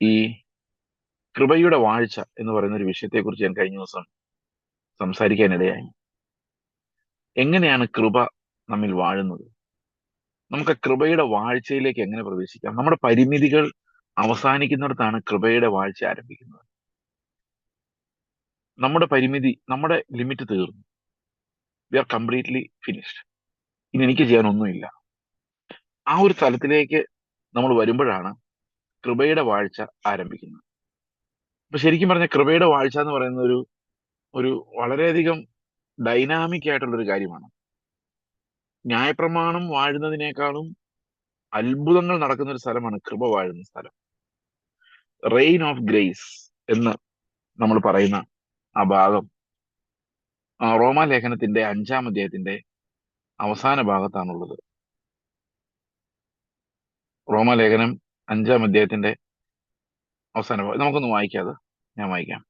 ഈ കൃപയുടെ വാഴ്ച എന്ന് പറയുന്ന ഒരു വിഷയത്തെക്കുറിച്ച് ഞാൻ കഴിഞ്ഞ ദിവസം സംസാരിക്കാനിടയായി. എങ്ങനെയാണ് കൃപ നമ്മിൽ വാഴുന്നത്? നമുക്ക് കൃപയുടെ വാഴ്ചയിലേക്ക് എങ്ങനെ പ്രവേശിക്കാം? നമ്മുടെ പരിമിതികൾ അവസാനിക്കുന്നിടത്താണ് കൃപയുടെ വാഴ്ച ആരംഭിക്കുന്നത്. നമ്മുടെ ലിമിറ്റ് തീർന്നു. We are completely finished. ഇനി എനിക്ക് ചെയ്യാൻ ഒന്നുമില്ല. ആ ഒരു തലത്തിലേക്ക് നമ്മൾ വരുമ്പോഴാണ് കൃപയുടെ വാഴ്ച ആരംഭിക്കുന്നത്. അപ്പൊ ശരിക്കും പറഞ്ഞ കൃപയുടെ വാഴ്ച എന്ന് പറയുന്ന ഒരു ഒരു വളരെയധികം ഡൈനാമിക് ആയിട്ടുള്ള ഒരു കാര്യമാണ്. ന്യായപ്രമാണം വാഴുന്നതിനേക്കാളും അത്ഭുതങ്ങൾ നടക്കുന്ന ഒരു സ്ഥലമാണ് കൃപ വാഴുന്ന സ്ഥലം. റെയിൻ ഓഫ് ഗ്രേസ് എന്ന് നമ്മൾ പറയുന്ന ആ ഭാഗം റോമാലേഖനത്തിന്റെ 5-ാം അധ്യായത്തിന്റെ അവസാന ഭാഗത്താണുള്ളത്. റോമാലേഖനം 5-ാം അധ്യായത്തിന്റെ അവസാന ഭാഗം നമുക്കൊന്ന് വായിക്കാതെ, ഞാൻ വായിക്കാം.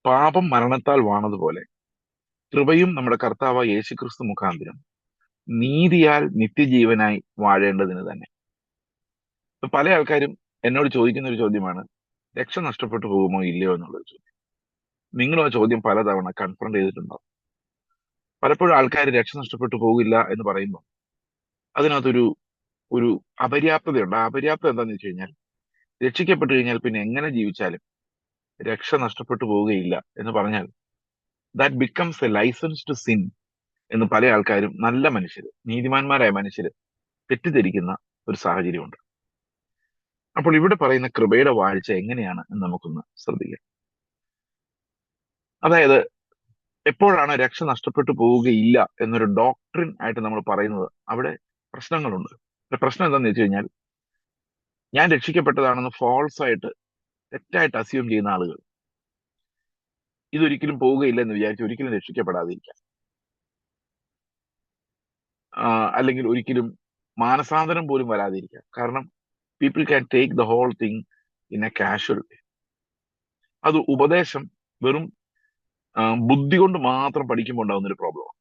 പാപം മരണത്താൽ വാണതുപോലെ കൃപയും നമ്മുടെ കർത്താവായ യേശുക്രിസ്തു മുഖാന്തരം നീതിയാൽ നിത്യജീവനായി വാഴേണ്ടതിന് തന്നെ. ഇപ്പൊ പല ആൾക്കാരും എന്നോട് ചോദിക്കുന്ന ഒരു ചോദ്യമാണ്, രക്ഷ നഷ്ടപ്പെട്ടു പോകുമോ ഇല്ലയോ എന്നുള്ളൊരു ചോദ്യം. നിങ്ങളും ആ ചോദ്യം പലതവണ കൺഫ്രണ്ട് ചെയ്തിട്ടുണ്ടാവും. പലപ്പോഴും ആൾക്കാർ രക്ഷ നഷ്ടപ്പെട്ടു പോകില്ല എന്ന് പറയുമ്പോൾ അതിനകത്തൊരു ഒരു അപര്യാപ്തതയുണ്ട്. ആ അപര്യാപ്തത എന്താണെന്ന് വെച്ച് കഴിഞ്ഞാൽ, രക്ഷിക്കപ്പെട്ടു കഴിഞ്ഞാൽ പിന്നെ എങ്ങനെ ജീവിച്ചാലും രക്ഷ നഷ്ടപ്പെട്ടു പോവുകയില്ല എന്ന് പറഞ്ഞാൽ that becomes a licence to sin എന്ന് പല ആൾക്കാരും, നല്ല മനുഷ്യര്, നീതിമാന്മാരായ മനുഷ്യര് തെറ്റിദ്ധരിക്കുന്ന ഒരു സാഹചര്യമുണ്ട്. അപ്പോൾ ഇവിടെ പറയുന്ന കൃപയുടെ വാഴ്ച എങ്ങനെയാണ് എന്ന് നമുക്കൊന്ന് ശ്രദ്ധിക്കാം. അതായത് എപ്പോഴാണ് രക്ഷ നഷ്ടപ്പെട്ടു പോവുകയില്ല എന്നൊരു ഡോക്ട്രിൻ ആയിട്ട് നമ്മൾ പറയുന്നത്, അവിടെ പ്രശ്നങ്ങളുണ്ട്. പ്രശ്നം എന്താണെന്ന് വെച്ച് കഴിഞ്ഞാൽ, ഞാൻ രക്ഷിക്കപ്പെട്ടതാണെന്ന് ഫോൾസ് ആയിട്ട്, തെറ്റായിട്ട് അസ്യൂം ചെയ്യുന്ന ആളുകൾ ഇതൊരിക്കലും പോവുകയില്ല എന്ന് വിചാരിച്ച് ഒരിക്കലും രക്ഷിക്കപ്പെടാതിരിക്കാം. അല്ലെങ്കിൽ ഒരിക്കലും മാനസാന്തരം പോലും വരാതിരിക്കാം. കാരണം people can take the whole thing in a casual way. അത് ഉപദേശം വെറും ബുദ്ധി കൊണ്ട് മാത്രം പഠിക്കുമ്പോൾ ഉണ്ടാകുന്ന ഒരു പ്രോബ്ലമാണ്.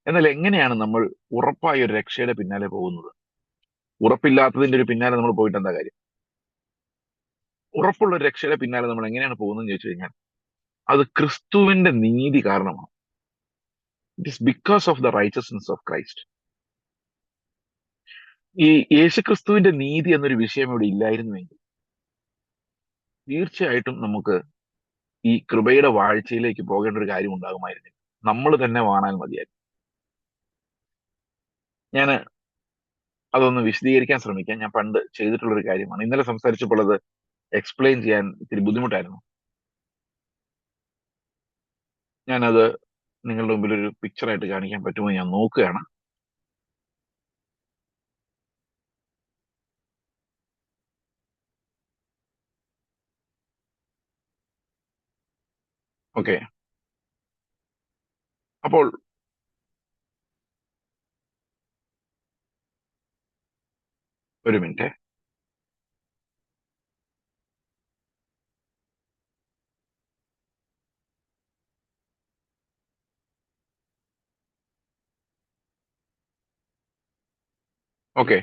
എന്നാൽ എങ്ങനെയാണ് നമ്മൾ ഉറപ്പായ ഒരു രക്ഷയുടെ പിന്നാലെ പോകുന്നത്? ഉറപ്പില്ലാത്തതിന്റെ ഒരു പിന്നാലെ നമ്മൾ പോയിട്ട് എന്താ കാര്യം? ഉറപ്പുള്ള ഒരു രക്ഷയുടെ പിന്നാലെ നമ്മൾ എങ്ങനെയാണ് പോകുന്നതെന്ന് ചോദിച്ചു കഴിഞ്ഞാൽ, അത് ക്രിസ്തുവിന്റെ നീതി കാരണമാണ്. It is because of the righteousness of Christ. ഈ യേശുക്രിസ്തുവിന്റെ നീതി എന്നൊരു വിഷയം ഇവിടെ ഇല്ലായിരുന്നുവെങ്കിൽ തീർച്ചയായിട്ടും നമുക്ക് ഈ കൃപയുടെ വാഴ്ചയിലേക്ക് പോകേണ്ട ഒരു കാര്യം ഉണ്ടാകുമായിരുന്നില്ല. നമ്മൾ തന്നെ വാണാൽ മതിയായിരുന്നു. ഞാൻ അതൊന്ന് വിശദീകരിക്കാൻ ശ്രമിക്കാം. ഞാൻ പണ്ട് ചെയ്തിട്ടുള്ള ഒരു കാര്യമാണ്. ഇന്നലെ സംസാരിച്ചപ്പോൾ അത് എക്സ്പ്ലെയിൻ ചെയ്യാൻ ഇത്തിരി ബുദ്ധിമുട്ടായിരുന്നു. ഞാനത് നിങ്ങളുടെ മുമ്പിൽ ഒരു പിക്ചറായിട്ട് കാണിക്കാൻ പറ്റുമോ ഞാൻ നോക്കുകയാണ്. ഓക്കെ, അപ്പോൾ ഒരു മിനിറ്റ്. ഓക്കെ,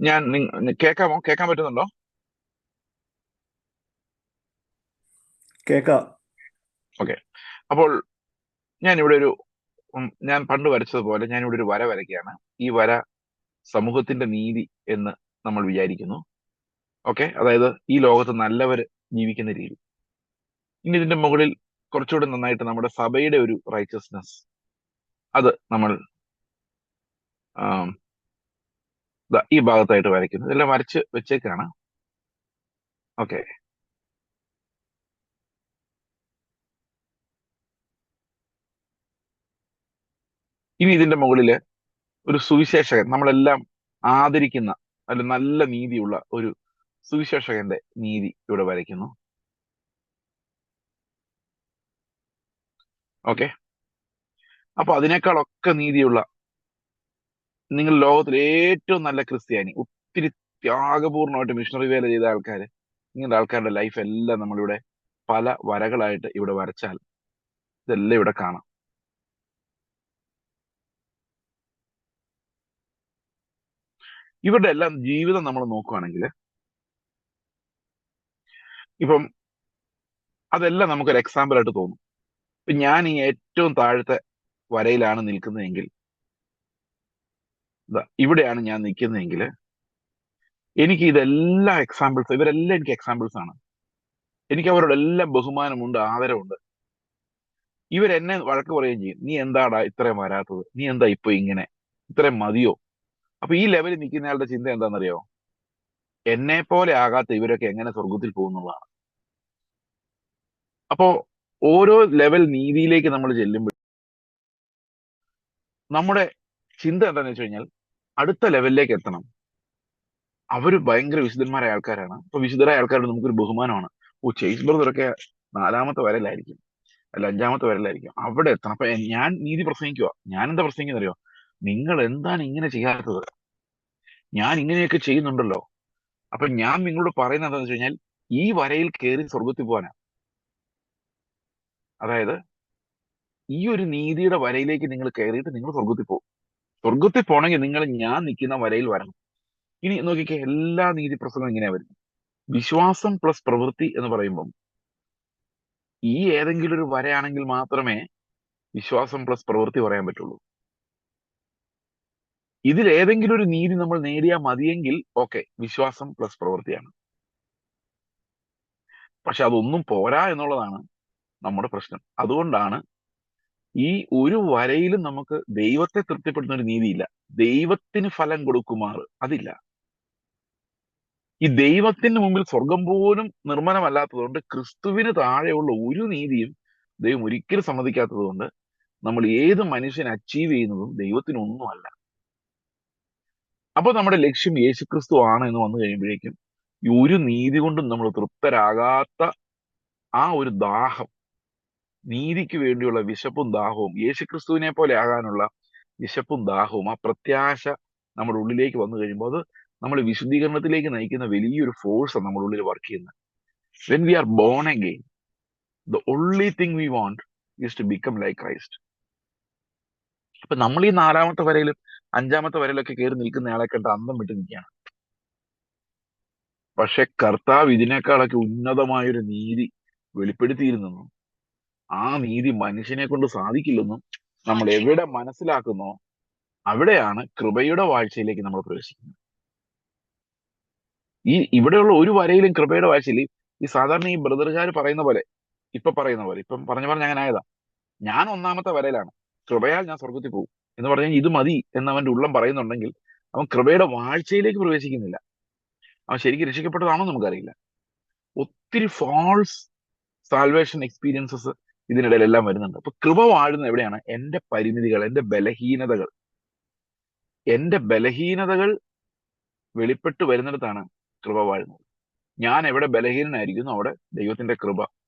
ഞാൻ കേൾക്കാമോ? കേൾക്കാൻ പറ്റുന്നുണ്ടോ? കേക്കാം. ഓക്കെ, അപ്പോൾ ഞാൻ ഇവിടെ ഒരു ഞാൻ പണ്ട് വരച്ചതുപോലെ ഞാൻ ഇവിടെ ഒരു വര വരയ്ക്കുകയാണ്. ഈ വര സമൂഹത്തിന്റെ നീതി എന്ന് നമ്മൾ വിചാരിക്കുന്നു. ഓക്കെ, അതായത് ഈ ലോകത്ത് നല്ലവർ ജീവിക്കുന്ന രീതി. ഇനി ഇതിന്റെ മുകളിൽ കുറച്ചുകൂടെ നന്നായിട്ട് നമ്മുടെ സഭയുടെ ഒരു റൈച്ചസ്നെസ്, അത് നമ്മൾ ഈ ഭാഗത്തായിട്ട് വരയ്ക്കുന്നു. ഇതെല്ലാം വരച്ച് വെച്ചേക്കാണ്. ഓക്കെ, ഇനി ഇതിന്റെ മുകളില് ഒരു സുവിശേഷകൻ, നമ്മളെല്ലാം ആദരിക്കുന്ന അല്ല നല്ല നീതിയുള്ള ഒരു സുവിശേഷകന്റെ നീതി ഇവിടെ വരയ്ക്കുന്നു. ഓക്കെ, അപ്പൊ അതിനേക്കാളൊക്കെ നീതിയുള്ള നിങ്ങൾ ലോകത്തിലെ ഏറ്റവും നല്ല ക്രിസ്ത്യാനി, ഒത്തിരി ത്യാഗപൂർണ്ണമായിട്ട് മിഷണറി വേല ചെയ്ത ആൾക്കാര്, ഇങ്ങനത്തെ ആൾക്കാരുടെ ലൈഫ് എല്ലാം നമ്മളിവിടെ പല വരകളായിട്ട് ഇവിടെ വരച്ചാൽ ഇതെല്ലാം ഇവിടെ കാണാം. ഇവരുടെ എല്ലാം ജീവിതം നമ്മൾ നോക്കുകയാണെങ്കിൽ ഇപ്പം അതെല്ലാം നമുക്കൊരു എക്സാമ്പിൾ ആയിട്ട് തോന്നും. ഇപ്പൊ ഞാൻ ഈ ഏറ്റവും താഴത്തെ വരയിലാണ് നിൽക്കുന്നതെങ്കിൽ, ഇവിടെയാണ് ഞാൻ നിൽക്കുന്നതെങ്കിൽ, എനിക്ക് ഇതെല്ലാം എക്സാമ്പിൾസ്, ഇവരെല്ലാം എനിക്ക് എക്സാമ്പിൾസ് ആണ്. എനിക്ക് അവരോട് എല്ലാം ബഹുമാനമുണ്ട്, ആദരവുണ്ട്. ഇവരെന്നെ വഴക്ക് പറയുകയും ചെയ്യും, നീ എന്താടാ ഇത്രയും വരാത്തത്, നീ എന്താ ഇപ്പൊ ഇങ്ങനെ, ഇത്രയും മതിയോ? അപ്പൊ ഈ ലെവലിൽ നിൽക്കുന്നയാളുടെ ചിന്ത എന്താണെന്നറിയോ? എന്നെ പോലെ ആകാത്ത ഇവരൊക്കെ എങ്ങനെ സ്വർഗത്തിൽ പോകുന്നതാണ്. അപ്പോ ഓരോ ലെവൽ നീതിയിലേക്ക് നമ്മൾ ചെല്ലുമ്പോൾ നമ്മുടെ ചിന്ത എന്താണെന്ന് വെച്ച് കഴിഞ്ഞാൽ അടുത്ത ലെവലിലേക്ക് എത്തണം. അവര് ഭയങ്കര വിശുദ്ധന്മാരായ ആൾക്കാരാണ്. അപ്പൊ വിശുദ്ധരായ ആൾക്കാരോട് നമുക്കൊരു ബഹുമാനമാണ്. ഓ, ചേസ് ബ്രദറൊക്കെ 4-ാമത്തെ വരലായിരിക്കും, അല്ല 5-ാമത്തെ വരലായിരിക്കും, അവിടെ എത്തണം. അപ്പൊ ഞാൻ നീതി പ്രസംഗിക്കുക. ഞാൻ എന്താ പ്രസംഗിക്കുന്നറിയോ? നിങ്ങൾ എന്താണ് ഇങ്ങനെ ചെയ്യാത്തത്? ഞാൻ ഇങ്ങനെയൊക്കെ ചെയ്യുന്നുണ്ടല്ലോ. അപ്പൊ ഞാൻ നിങ്ങളോട് പറയുന്നത് എന്താണെന്ന് വെച്ച് കഴിഞ്ഞാൽ ഈ വരയിൽ കയറി സ്വർഗത്തിൽ പോകാനാ. അതായത് ഈ ഒരു നീതിയുടെ വരയിലേക്ക് നിങ്ങൾ കയറിയിട്ട് നിങ്ങൾ സ്വർഗത്തിൽ പോകും. സ്വർഗത്തിൽ പോകണമെങ്കിൽ നിങ്ങൾ ഞാൻ നിൽക്കുന്ന വരയിൽ വരണം. ഇനി നോക്കിക്കേ, എല്ലാ നീതി പ്രസംഗം ഇങ്ങനെയാ വരുന്നത്. വിശ്വാസം പ്ലസ് പ്രവൃത്തി എന്ന് പറയുമ്പം ഈ ഏതെങ്കിലും ഒരു വരയാണെങ്കിൽ മാത്രമേ വിശ്വാസം പ്ലസ് പ്രവൃത്തി പറയാൻ പറ്റുള്ളൂ. ഇതിൽ ഏതെങ്കിലും ഒരു നീതി നമ്മൾ നേടിയാൽ മതിയെങ്കിൽ ഓക്കെ, വിശ്വാസം പ്ലസ് പ്രവൃത്തിയാണ്. പക്ഷെ അതൊന്നും പോരാ എന്നുള്ളതാണ് നമ്മുടെ പ്രശ്നം. അതുകൊണ്ടാണ് ഈ ഒരു വരയിലും നമുക്ക് ദൈവത്തെ തൃപ്തിപ്പെടുന്ന ഒരു നീതിയില്ല. ദൈവത്തിന് ഫലം കൊടുക്കുമാറ് അതില്ല. ഈ ദൈവത്തിന് മുമ്പിൽ സ്വർഗം പോലും നിർമ്മലമല്ലാത്തതുകൊണ്ട് ക്രിസ്തുവിന് താഴെയുള്ള ഒരു നീതിയും ദൈവം ഒരിക്കലും സമ്മതിക്കാത്തത് കൊണ്ട് നമ്മൾ ഏത് മനുഷ്യൻ അച്ചീവ് ചെയ്യുന്നതും ദൈവത്തിനൊന്നുമല്ല. അപ്പൊ നമ്മുടെ ലക്ഷ്യം യേശുക്രിസ്തു ആണ് എന്ന് വന്നു കഴിയുമ്പോഴേക്കും ഈ ഒരു നീതി കൊണ്ടും നമ്മൾ തൃപ്തരാകാത്ത ആ ഒരു ദാഹം, നീതിക്ക് വേണ്ടിയുള്ള വിശപ്പും ദാഹവും, യേശുക്രിസ്തുവിനെ പോലെ ആകാനുള്ള വിശപ്പും ദാഹവും, ആ പ്രത്യാശ നമ്മുടെ ഉള്ളിലേക്ക് വന്നു കഴിയുമ്പോൾ അത് നമ്മൾ വിശുദ്ധീകരണത്തിലേക്ക് നയിക്കുന്ന വലിയൊരു ഫോഴ്സാണ് നമ്മുടെ ഉള്ളിൽ വർക്ക് ചെയ്യുന്നത്. When we are born again, the only thing we want is to become like Christ. അപ്പൊ നമ്മൾ ഈ 4-ാമത്തെ വരയിലും 5-ാമത്തെ വരയിലൊക്കെ കയറി നിൽക്കുന്ന ആളെ കണ്ട് അന്തം വിട്ട് നിൽക്കുകയാണ്. പക്ഷെ കർത്താവ് ഇതിനേക്കാളൊക്കെ ഉന്നതമായൊരു നീതി വെളിപ്പെടുത്തിയിരുന്നെന്നും ആ നീതി മനുഷ്യനെ കൊണ്ട് സാധിക്കില്ലെന്നും നമ്മൾ എവിടെ മനസ്സിലാക്കുന്നോ അവിടെയാണ് കൃപയുടെ വാഴ്ചയിലേക്ക് നമ്മൾ പ്രവേശിക്കുന്നത്. ഈ ഇവിടെയുള്ള ഒരു വരയിലും കൃപയുടെ വാഴ്ചയിൽ ഈ സാധാരണ ഈ ബ്രദറുകാർ പറയുന്ന പോലെ, ഇപ്പം പറഞ്ഞ അങ്ങനെ ആയതാ, ഞാൻ 1-ാമത്തെ വരയിലാണ്, കൃപയാൽ ഞാൻ സ്വർഗത്തിൽ പോകും എന്ന് പറഞ്ഞാൽ ഇത് മതി എന്ന് അവന്റെ ഉള്ളം പറയുന്നുണ്ടെങ്കിൽ അവൻ കൃപയുടെ വാഴ്ചയിലേക്ക് പ്രവേശിക്കുന്നില്ല. അവൻ ശരിക്കും രക്ഷിക്കപ്പെട്ടതാണോ നമുക്കറിയില്ല. ഒത്തിരി ഫാൾസ് സാൽവേഷൻ എക്സ്പീരിയൻസസ് ഇതിനിടയിലെല്ലാം വരുന്നുണ്ട്. അപ്പൊ കൃപ വാഴുന്ന എവിടെയാണ്? എന്റെ പരിമിതികൾ, എന്റെ ബലഹീനതകൾ വെളിപ്പെട്ട് വരുന്നിടത്താണ് കൃപ വാഴുന്നത്. ഞാൻ എവിടെ ബലഹീനനായിരിക്കുന്നു അവിടെ ദൈവത്തിന്റെ കൃപ.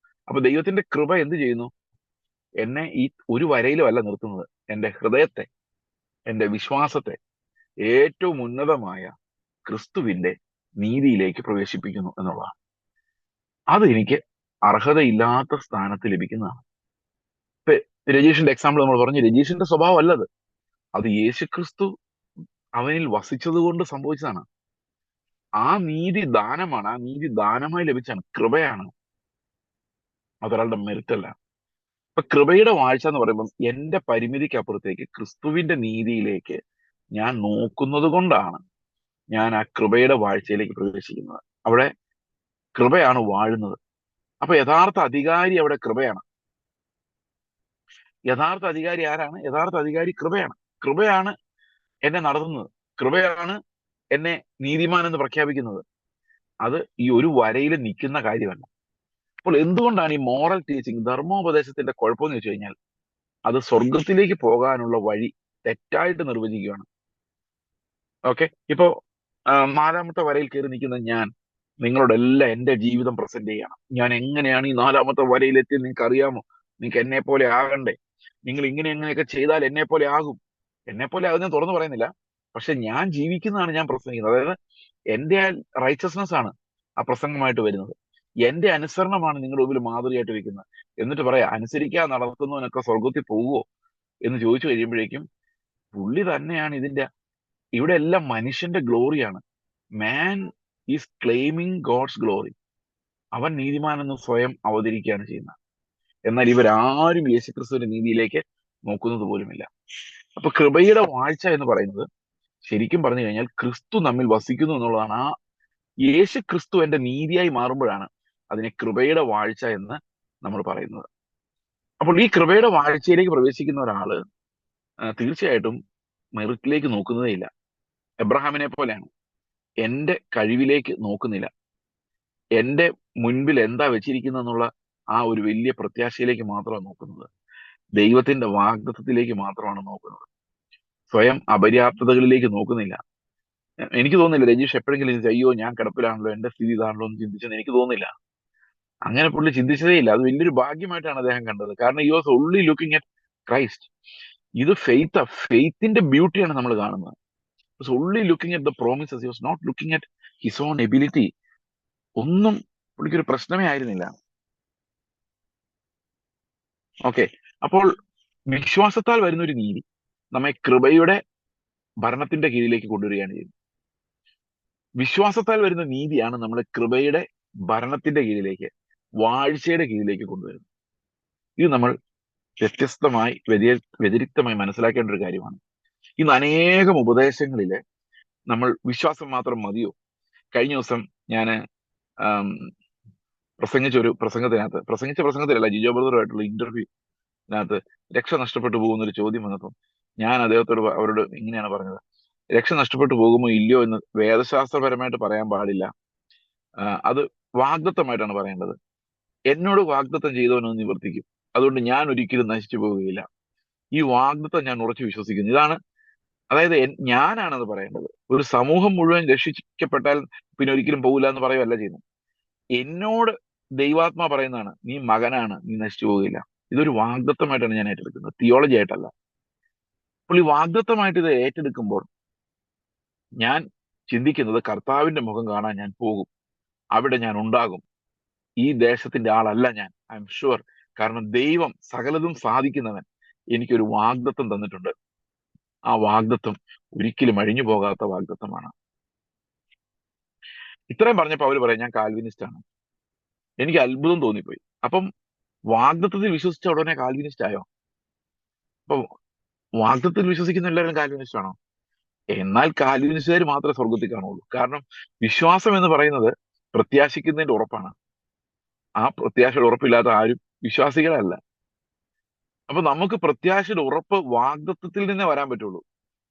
അപ്പൊ ദൈവത്തിന്റെ കൃപ എന്ത് ചെയ്യുന്നു? എന്നെ ഈ ഒരു വരയിലുമല്ല നിർത്തുന്നത്, എന്റെ ഹൃദയത്തെ, എന്റെ വിശ്വാസത്തെ ഏറ്റവും ഉന്നതമായ ക്രിസ്തുവിന്റെ നീതിയിലേക്ക് പ്രവേശിപ്പിക്കുന്നു എന്നുള്ളതാണ്. അത് എനിക്ക് അർഹതയില്ലാത്ത സ്ഥാനത്ത് ലഭിക്കുന്നതാണ്. ഇപ്പൊ രജീഷിന്റെ എക്സാമ്പിൾ നമ്മൾ പറഞ്ഞു, രജീഷിന്റെ സ്വഭാവം അല്ലത്, അത് യേശുക്രിസ്തു അവനിൽ വസിച്ചത് കൊണ്ട് സംഭവിച്ചതാണ്. ആ നീതി ദാനമാണ്, ആ നീതി ദാനമായി ലഭിച്ചാണ്, കൃപയാണ്, അതൊരാളുടെ മെറിറ്റ് അല്ല. അപ്പൊ കൃപയുടെ വാഴ്ച എന്ന് പറയുമ്പോൾ എന്റെ പരിമിതിക്ക് അപ്പുറത്തേക്ക് ക്രിസ്തുവിന്റെ നീതിയിലേക്ക് ഞാൻ നോക്കുന്നത് കൊണ്ടാണ് ഞാൻ ആ കൃപയുടെ വാഴ്ചയിലേക്ക് പ്രവേശിക്കുന്നത്. അവിടെ കൃപയാണ് വാഴുന്നത്. അപ്പൊ യഥാർത്ഥ അധികാരി അവിടെ കൃപയാണ്. യഥാർത്ഥ അധികാരി ആരാണ്? യഥാർത്ഥ അധികാരി കൃപയാണ്. കൃപയാണ് എന്നെ നടത്തുന്നത്, കൃപയാണ് എന്നെ നീതിമാൻ എന്ന് പ്രഖ്യാപിക്കുന്നത്. അത് ഈ ഒരു വരയിൽ നിൽക്കുന്ന കാര്യമല്ല. അപ്പോൾ എന്തുകൊണ്ടാണ് ഈ മോറൽ ടീച്ചിങ്, ധർമ്മോപദേശത്തിന്റെ കുഴപ്പമെന്ന് വെച്ച് കഴിഞ്ഞാൽ അത് സ്വർഗത്തിലേക്ക് പോകാനുള്ള വഴി തെറ്റായിട്ട് നിർവചിക്കുകയാണ്. ഓക്കെ, ഇപ്പോ 4-ാമത്തെ വരയിൽ കയറി നിൽക്കുന്ന ഞാൻ നിങ്ങളോടെല്ലാം എന്റെ ജീവിതം പ്രസന്റ് ചെയ്യണം. ഞാൻ എങ്ങനെയാണ് ഈ 4-ാമത്തെ വരയിലെത്തിയത് നിങ്ങൾക്ക് അറിയാമോ? നിങ്ങൾക്ക് എന്നെ പോലെ ആകണ്ടേ? നിങ്ങൾ ഇങ്ങനെയൊക്കെ ചെയ്താൽ എന്നെ പോലെ ആകും. എന്നെ പോലെ ആകും ഞാൻ തുറന്നു പറയുന്നില്ല. പക്ഷെ ഞാൻ ജീവിക്കുന്നതാണ് ഞാൻ പ്രസംഗിക്കുന്നത്. അതായത് എന്റെ റൈച്ചസ്നെസ് ആണ് ആ പ്രസംഗമായിട്ട് വരുന്നത്. എന്റെ അനുസരണമാണ് നിങ്ങളുടെ മുമ്പിൽ മാതൃകയായിട്ട് വെക്കുന്നത്. എന്നിട്ട് പറയാ, അനുസരിക്കാൻ നടക്കുന്നവനൊക്കെ സ്വർഗത്തിൽ പോവുമോ എന്ന് ചോദിച്ചു കഴിയുമ്പോഴേക്കും പുള്ളി തന്നെയാണ് ഇതിന്റെ, ഇവിടെ എല്ലാം മനുഷ്യന്റെ ഗ്ലോറിയാണ്. Man is claiming God's glory. അവൻ നീതിമാനെന്ന് സ്വയം അവതരിക്കുകയാണ് ചെയ്യുന്നത്. എന്നാൽ ഇവരാരും യേശുക്രിസ്തുവിന്റെ നീതിയിലേക്ക് നോക്കുന്നത് പോലുമില്ല. അപ്പൊ കൃപയുടെ വാഴ്ച എന്ന് പറയുന്നത് ശരിക്കും പറഞ്ഞു കഴിഞ്ഞാൽ ക്രിസ്തു നമ്മിൽ വസിക്കുന്നു എന്നുള്ളതാണ്. ആ യേശു ക്രിസ്തു എന്റെ നീതിയായി മാറുമ്പോഴാണ് അതിനെ കൃപയുടെ വാഴ്ച എന്ന് നമ്മൾ പറയുന്നത്. അപ്പോൾ ഈ കൃപയുടെ വാഴ്ചയിലേക്ക് പ്രവേശിക്കുന്ന ഒരാള് തീർച്ചയായിട്ടും മെറിറ്റിലേക്ക് നോക്കുന്നതേ ഇല്ല. എബ്രഹാമിനെ പോലെയാണ്. എന്റെ കഴിവിലേക്ക് നോക്കുന്നില്ല, എന്റെ മുൻപിൽ എന്താ വെച്ചിരിക്കുന്നെന്നുള്ള ആ ഒരു വലിയ പ്രത്യാശയിലേക്ക് മാത്രമാണ് നോക്കുന്നത്. ദൈവത്തിന്റെ വാഗ്ദത്തത്തിലേക്ക് മാത്രമാണ് നോക്കുന്നത്. സ്വയം അപര്യാപ്തതകളിലേക്ക് നോക്കുന്നില്ല. എനിക്ക് തോന്നുന്നില്ല രജീഷ് എപ്പോഴെങ്കിലും ചിന്തിച്ചു, അയ്യോ ഞാൻ കിടപ്പിലാണല്ലോ, എന്റെ സ്ഥിതി ഇതാണല്ലോ എന്ന് ചിന്തിച്ചെന്ന് എനിക്ക് തോന്നുന്നില്ല. അങ്ങനെ പുള്ളി ചിന്തിച്ചതേ ഇല്ല. അത് വലിയൊരു ഭാഗ്യമായിട്ടാണ് അദ്ദേഹം കണ്ടത്. കാരണം you was only looking at Christ. ഇത് ഫെയ്ത്തിന്റെ ബ്യൂട്ടിയാണ് നമ്മൾ കാണുന്നത്. Only looking at the promises, he was not looking at his own ability. ഒന്നും പുള്ളിക്കൊരു പ്രശ്നമേ ആയിരുന്നില്ല. ഓക്കെ, അപ്പോൾ വിശ്വാസത്താൽ വരുന്ന ഒരു നീതി നമ്മെ കൃപയുടെ ഭരണത്തിന്റെ കീഴിലേക്ക് കൊണ്ടുവരികയാണ് ചെയ്യുന്നത്. വിശ്വാസത്താൽ വരുന്ന നീതിയാണ് നമ്മളെ കൃപയുടെ ഭരണത്തിന്റെ കീഴിലേക്ക്, വാഴ്ചയുടെ കീഴിലേക്ക് കൊണ്ടുവരുന്നത്. ഇത് നമ്മൾ വ്യത്യസ്തമായി വ്യതിരിക്തമായി മനസ്സിലാക്കേണ്ട ഒരു കാര്യമാണ്. ഇന്ന് അനേകം ഉപദേശങ്ങളില് നമ്മൾ വിശ്വാസം മാത്രം മതിയോ. കഴിഞ്ഞ ദിവസം ഞാൻ പ്രസംഗിച്ച പ്രസംഗത്തിലല്ല, ജിജോ ബ്രദറുമായിട്ടുള്ള ഇന്റർവ്യൂവിനകത്ത് രക്ഷ നഷ്ടപ്പെട്ടു പോകുന്ന ഒരു ചോദ്യം വന്നപ്പം ഞാൻ അവരോട് ഇങ്ങനെയാണ് പറഞ്ഞത്: രക്ഷ നഷ്ടപ്പെട്ടു പോകുമോ ഇല്ലയോ എന്ന് വേദശാസ്ത്രപരമായിട്ട് പറയാൻ പാടില്ല, അത് വാഗ്ദത്തമായിട്ടാണ് പറയേണ്ടത്. എന്നോട് വാഗ്ദത്തം ചെയ്തവനൊന്ന് നിവർത്തിക്കും, അതുകൊണ്ട് ഞാൻ ഒരിക്കലും നശിച്ചു പോവുകയില്ല. ഈ വാഗ്ദത്തം ഞാൻ ഉറച്ചു വിശ്വസിക്കുന്നു. ഇതാണ്, അതായത് ഞാനാണത് പറയേണ്ടത്. ഒരു സമൂഹം മുഴുവൻ രക്ഷിക്കപ്പെട്ടാൽ പിന്നെ ഒരിക്കലും പോകില്ല എന്ന് പറയുകയല്ല ചെയ്യുന്നത്. എന്നോട് ദൈവാത്മാ പറയുന്നതാണ്, നീ മകനാണ്, നീ നശിച്ചു പോവുകയില്ല. ഇതൊരു വാഗ്ദത്തമായിട്ടാണ് ഞാൻ ഏറ്റെടുക്കുന്നത്, തിയോളജി ആയിട്ടല്ല. അപ്പോൾ ഈ വാഗ്ദത്തമായിട്ട് ഇത് ഏറ്റെടുക്കുമ്പോൾ ഞാൻ ചിന്തിക്കുന്നത്, കർത്താവിന്റെ മുഖം കാണാൻ ഞാൻ പോകും, അവിടെ ഞാൻ ഉണ്ടാകും. ഈ ദേശത്തിന്റെ ആളല്ല ഞാൻ, ഐ എം ഷുവർ. കാരണം ദൈവം സകലതും സാധിക്കുന്നവൻ എനിക്കൊരു വാഗ്ദത്തം തന്നിട്ടുണ്ട്. ആ വാഗ്ദത്തം ഒരിക്കലും അഴിഞ്ഞു പോകാത്ത വാഗ്ദത്തമാണ്. ഇത്രയും പറഞ്ഞപ്പോൾ അവര് പറയാം ഞാൻ കാൽവിനിസ്റ്റ് ആണ്. എനിക്ക് അത്ഭുതം തോന്നിപ്പോയി. അപ്പം വാഗ്ദത്തത്തിൽ വിശ്വസിച്ച ഉടനെ കാൽവിനിസ്റ്റ് ആയോ? അപ്പൊ വാഗ്ദത്തത്തിൽ വിശ്വസിക്കുന്ന എല്ലാവരും കാൽവിനിസ്റ്റ് ആണോ? എന്നാൽ കാൽവിനിസ്റ്റുകാർ മാത്രമേ സ്വർഗത്തിൽ കാണുള്ളൂ. കാരണം വിശ്വാസം എന്ന് പറയുന്നത് പ്രത്യാശിക്കുന്നതിന്റെ ഉറപ്പാണ്. ആ പ്രത്യാശയുടെ ഉറപ്പില്ലാത്ത ആരും വിശ്വാസികളല്ല. അപ്പൊ നമുക്ക് പ്രത്യാശയുടെ ഉറപ്പ് വാഗ്ദത്തത്തിൽ നിന്നേ വരാൻ പറ്റുള്ളൂ.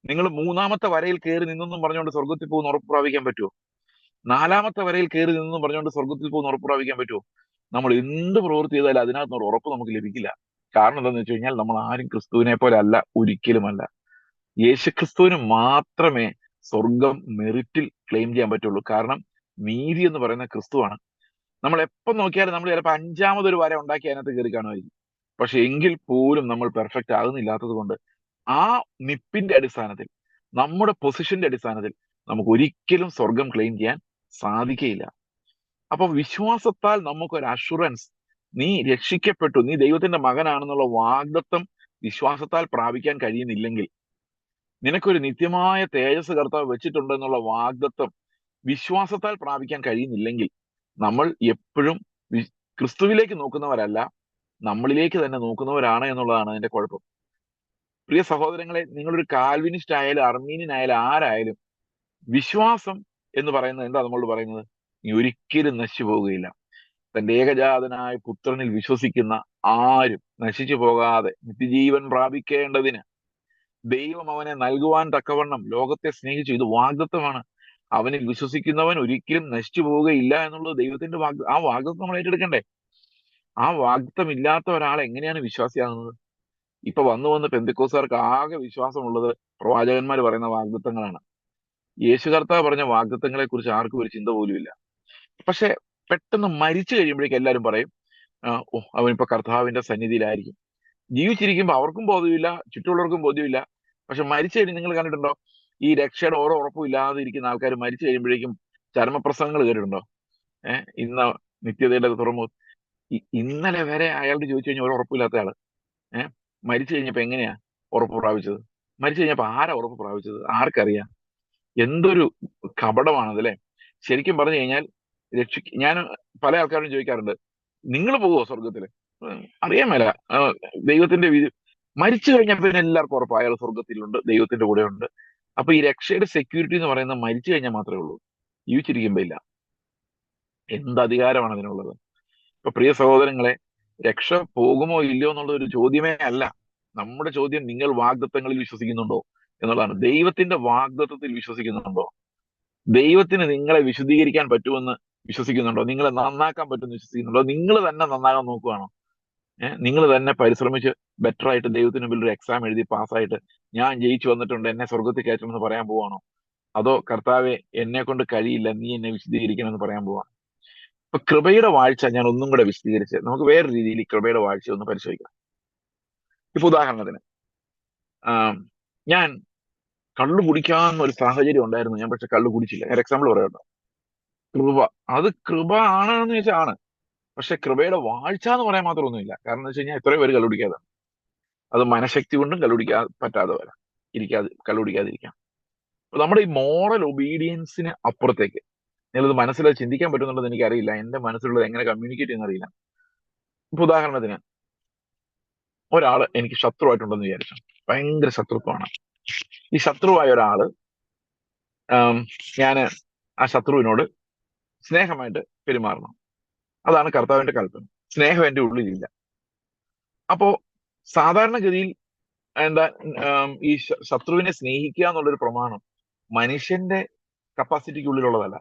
നിങ്ങൾ മൂന്നാമത്തെ വരയിൽ കയറി നിന്നെന്നും പറഞ്ഞുകൊണ്ട് സ്വർഗത്തിൽ പോകുന്ന ഉറപ്പ് പ്രാപിക്കാൻ പറ്റുമോ? നാലാമത്തെ വരയിൽ കയറി നിന്നെന്നും പറഞ്ഞുകൊണ്ട് സ്വർഗത്തിൽ പോകുന്ന ഉറപ്പ് പ്രാപിക്കാൻ പറ്റുമോ? നമ്മൾ എന്ത് പ്രവൃത്തി ചെയ്താലും അതിനകത്ത് ഉറപ്പ് നമുക്ക് ലഭിക്കില്ല. കാരണം എന്താണെന്ന് വെച്ച് കഴിഞ്ഞാൽ നമ്മൾ ആരും ക്രിസ്തുവിനെ പോലെ അല്ല, ഒരിക്കലുമല്ല. യേശുക്രിസ്തുവിന് മാത്രമേ സ്വർഗം മെറിറ്റിൽ ക്ലെയിം ചെയ്യാൻ പറ്റുള്ളൂ. കാരണം നീതി എന്ന് പറയുന്ന ക്രിസ്തുവാണ്. നമ്മൾ എപ്പം നോക്കിയാലും നമ്മൾ ചിലപ്പോൾ അഞ്ചാമതൊരു വര ഉണ്ടാക്കി അതിനകത്ത് കയറി കാണുമായിരിക്കും. പക്ഷെ എങ്കിൽ പോലും നമ്മൾ പെർഫെക്റ്റ് ആകുന്നില്ലാത്തത് കൊണ്ട് ആ നിപ്പിന്റെ അടിസ്ഥാനത്തിൽ, നമ്മുടെ പൊസിഷന്റെ അടിസ്ഥാനത്തിൽ നമുക്ക് ഒരിക്കലും സ്വർഗം ക്ലെയിം ചെയ്യാൻ സാധിക്കയില്ല. അപ്പൊ വിശ്വാസത്താൽ നമുക്കൊരു അഷുറൻസ്, നീ രക്ഷിക്കപ്പെട്ടു, നീ ദൈവത്തിന്റെ മകനാണെന്നുള്ള വാഗ്ദത്തം വിശ്വാസത്താൽ പ്രാപിക്കാൻ കഴിയുന്നില്ലെങ്കിൽ, നിനക്കൊരു നിത്യമായ തേജസ് കർത്താവ് വെച്ചിട്ടുണ്ടെന്നുള്ള വാഗ്ദത്തം വിശ്വാസത്താൽ പ്രാപിക്കാൻ കഴിയുന്നില്ലെങ്കിൽ, നമ്മൾ എപ്പോഴും ക്രിസ്തുവിലേക്ക് നോക്കുന്നവരല്ല, നമ്മളിലേക്ക് തന്നെ നോക്കുന്നവരാണ് എന്നുള്ളതാണ് അതിന്റെ കുഴപ്പം. പ്രിയ സഹോദരങ്ങളെ, നിങ്ങളൊരു കാൽവിനിസ്റ്റ് ആയാലും അർമീനിയൻ ആയാലും ആരായാലും വിശ്വാസം എന്ന് പറയുന്നത് എന്താ നമ്മളോട് പറയുന്നത്? നീ ഒരിക്കലും നശിച്ചു പോവുകയില്ല. തന്റെ ഏകജാതനായ പുത്രനിൽ വിശ്വസിക്കുന്ന ആരും നശിച്ചു പോകാതെ നിത്യജീവൻ പ്രാപിക്കേണ്ടതിന് ദൈവം അവനെ നൽകുവാൻ തക്കവണ്ണം ലോകത്തെ സ്നേഹിച്ചു. ഇത് വാഗ്ദത്തമാണ്. അവനിൽ വിശ്വസിക്കുന്നവൻ ഒരിക്കലും നശിച്ചു പോവുകയില്ല എന്നുള്ളത് ദൈവത്തിന്റെ ആ വാഗ്ദത്തം നമ്മൾ ഏറ്റെടുക്കണ്ടേ? ആ വാഗ്ദത്തം ഇല്ലാത്ത ഒരാൾ എങ്ങനെയാണ് വിശ്വാസിയാകുന്നത്? ഇപ്പൊ വന്ന് പെന്തിക്കോസുകാർക്ക് ആകെ വിശ്വാസമുള്ളത് പ്രവാചകന്മാർ പറയുന്ന വാഗ്ദത്തങ്ങളാണ്. യേശു കർത്താവ് പറഞ്ഞ വാഗ്ദത്തങ്ങളെ കുറിച്ച് ആർക്കും ഒരു ചിന്ത പോലും ഇല്ല. പക്ഷെ പെട്ടെന്ന് മരിച്ചു കഴിയുമ്പോഴേക്കും എല്ലാവരും പറയും, ഓ അവനിപ്പോ കർത്താവിന്റെ സന്നിധിയിലായിരിക്കും. ജീവിച്ചിരിക്കുമ്പോൾ അവർക്കും ബോധ്യമില്ല, ചുറ്റുമുള്ളവർക്കും ബോധ്യമില്ല. പക്ഷെ മരിച്ചു കഴിഞ്ഞ് നിങ്ങൾ കണ്ടിട്ടുണ്ടോ? ഈ രക്ഷയുടെ ഓരോ ഉറപ്പും ഇല്ലാതെ ഇരിക്കുന്ന ആൾക്കാർ മരിച്ചു കഴിയുമ്പോഴേക്കും ചരമപ്രസംഗങ്ങൾ കേട്ടിട്ടുണ്ടോ? ഇന്ന നിത്യതയുടെ തുറമു ഇന്നലെ വരെ അയാളോട് ചോദിച്ചു കഴിഞ്ഞാൽ ഒരു ഉറപ്പില്ലാത്ത ആള് ഏഹ് മരിച്ചു കഴിഞ്ഞപ്പോ എങ്ങനെയാ ഉറപ്പ് പ്രാപിച്ചത്? മരിച്ചു കഴിഞ്ഞപ്പോ ആരാ ഉറപ്പ് പ്രാപിച്ചത്? ആർക്കറിയാം? എന്തൊരു കപടമാണത് അല്ലെ? ശരിക്കും പറഞ്ഞു കഴിഞ്ഞാൽ ഞാൻ പല ആൾക്കാരോടും ചോദിക്കാറുണ്ട്, നിങ്ങൾ പോവോ സ്വർഗത്തില്? അറിയാൻ മേല. ദൈവത്തിന്റെ മരിച്ചു കഴിഞ്ഞാൽ പിന്നെ എല്ലാവർക്കും ഉറപ്പ് അയാൾ സ്വർഗത്തിലുണ്ട്, ദൈവത്തിന്റെ കൂടെ ഉണ്ട്. അപ്പൊ ഈ രക്ഷയുടെ സെക്യൂരിറ്റി എന്ന് പറയുന്നത് മരിച്ചു കഴിഞ്ഞാൽ മാത്രമേ ഉള്ളൂ, ജീവിച്ചിരിക്കുമ്പോ ഇല്ല. എന്ത് അധികാരമാണ് അതിനുള്ളത്? ഇപ്പൊ പ്രിയ സഹോദരങ്ങളെ, രക്ഷ പോകുമോ ഇല്ലയോ എന്നുള്ള ഒരു ചോദ്യമേ അല്ല. നമ്മുടെ ചോദ്യം, നിങ്ങൾ വാഗ്ദത്തങ്ങളിൽ വിശ്വസിക്കുന്നുണ്ടോ എന്നുള്ളതാണ്. ദൈവത്തിന്റെ വാഗ്ദത്തത്തിൽ വിശ്വസിക്കുന്നുണ്ടോ? ദൈവത്തിന് നിങ്ങളെ വിശുദ്ധീകരിക്കാൻ പറ്റുമെന്ന് വിശ്വസിക്കുന്നുണ്ടോ? നിങ്ങളെ നന്നാക്കാൻ പറ്റുമെന്ന് വിശ്വസിക്കുന്നുണ്ടോ? നിങ്ങൾ തന്നെ നന്നാകാൻ നോക്കുവാണോ? നിങ്ങൾ തന്നെ പരിശ്രമിച്ച് ബെറ്റർ ആയിട്ട് ദൈവത്തിന് മുമ്പിൽ ഒരു എക്സാം എഴുതി പാസ്സായിട്ട് ഞാൻ ജയിച്ചു വന്നിട്ടുണ്ട്, എന്നെ സ്വർഗത്തിൽ കയറ്റണമെന്ന് പറയാൻ പോവാണോ? അതോ കർത്താവെ എന്നെ കൊണ്ട് കഴിയില്ല, നീ എന്നെ വിശദീകരിക്കണമെന്ന് പറയാൻ പോവാണ്? ഇപ്പൊ കൃപയുടെ വാഴ്ച ഞാൻ ഒന്നും കൂടെ വിശദീകരിച്ച് നമുക്ക് വേറെ രീതിയിൽ ഈ കൃപയുടെ വാഴ്ച ഒന്ന് പരിശോധിക്കാം. ഇപ്പൊ ഉദാഹരണത്തിന്, ആം, ഞാൻ കള്ളു കുടിക്കാവുന്ന ഒരു സാഹചര്യം ഉണ്ടായിരുന്നു. ഞാൻ പക്ഷെ കള്ളു കുടിച്ചില്ല. ഞാൻ എക്സാമ്പിൾ പറയാം. കൃപ, അത് കൃപ ആണെന്ന് ചോദിച്ചാൽ ആണ്. പക്ഷെ കൃപയുടെ വാഴ്ച എന്ന് പറയാൻ മാത്രമൊന്നുമില്ല. കാരണം എന്ന് വെച്ച് കഴിഞ്ഞാൽ എത്രയോ പേര് കള്ളുപിടിക്കാതെ, അത് മനഃശക്തി കൊണ്ടും കള്ളുപിടിക്കാതെ പറ്റാതെ വരാം, കള്ളുപിടിക്കാതിരിക്കാം. അപ്പൊ നമ്മുടെ ഈ മോറൽ ഒബീഡിയൻസിന് അപ്പുറത്തേക്ക്, നിങ്ങളത് മനസ്സിൽ ചിന്തിക്കാൻ പറ്റുന്നുള്ളത് എനിക്കറിയില്ല, എന്റെ മനസ്സിലുള്ളത് എങ്ങനെ കമ്മ്യൂണിക്കേറ്റ് ചെയ്യുന്ന അറിയില്ല. ഇപ്പൊ ഉദാഹരണത്തിന്, ഒരാള് എനിക്ക് ശത്രുവായിട്ടുണ്ടെന്ന് വിചാരിച്ചു. ഭയങ്കര ശത്രുത്വമാണ്. ഈ ശത്രുവായ ഒരാള്, ഞാന് ആ ശത്രുവിനോട് സ്നേഹമായിട്ട് പെരുമാറണം. അതാണ് കർത്താവിന്റെ കൽപ്പന. സ്നേഹം എന്റെ ഉള്ളിലില്ല. അപ്പോ സാധാരണഗതിയിൽ എന്താ, ഈ ശത്രുവിനെ സ്നേഹിക്കുക എന്നുള്ളൊരു പ്രമാണം മനുഷ്യന്റെ കപ്പാസിറ്റിക്കുള്ളിലുള്ളതല്ല.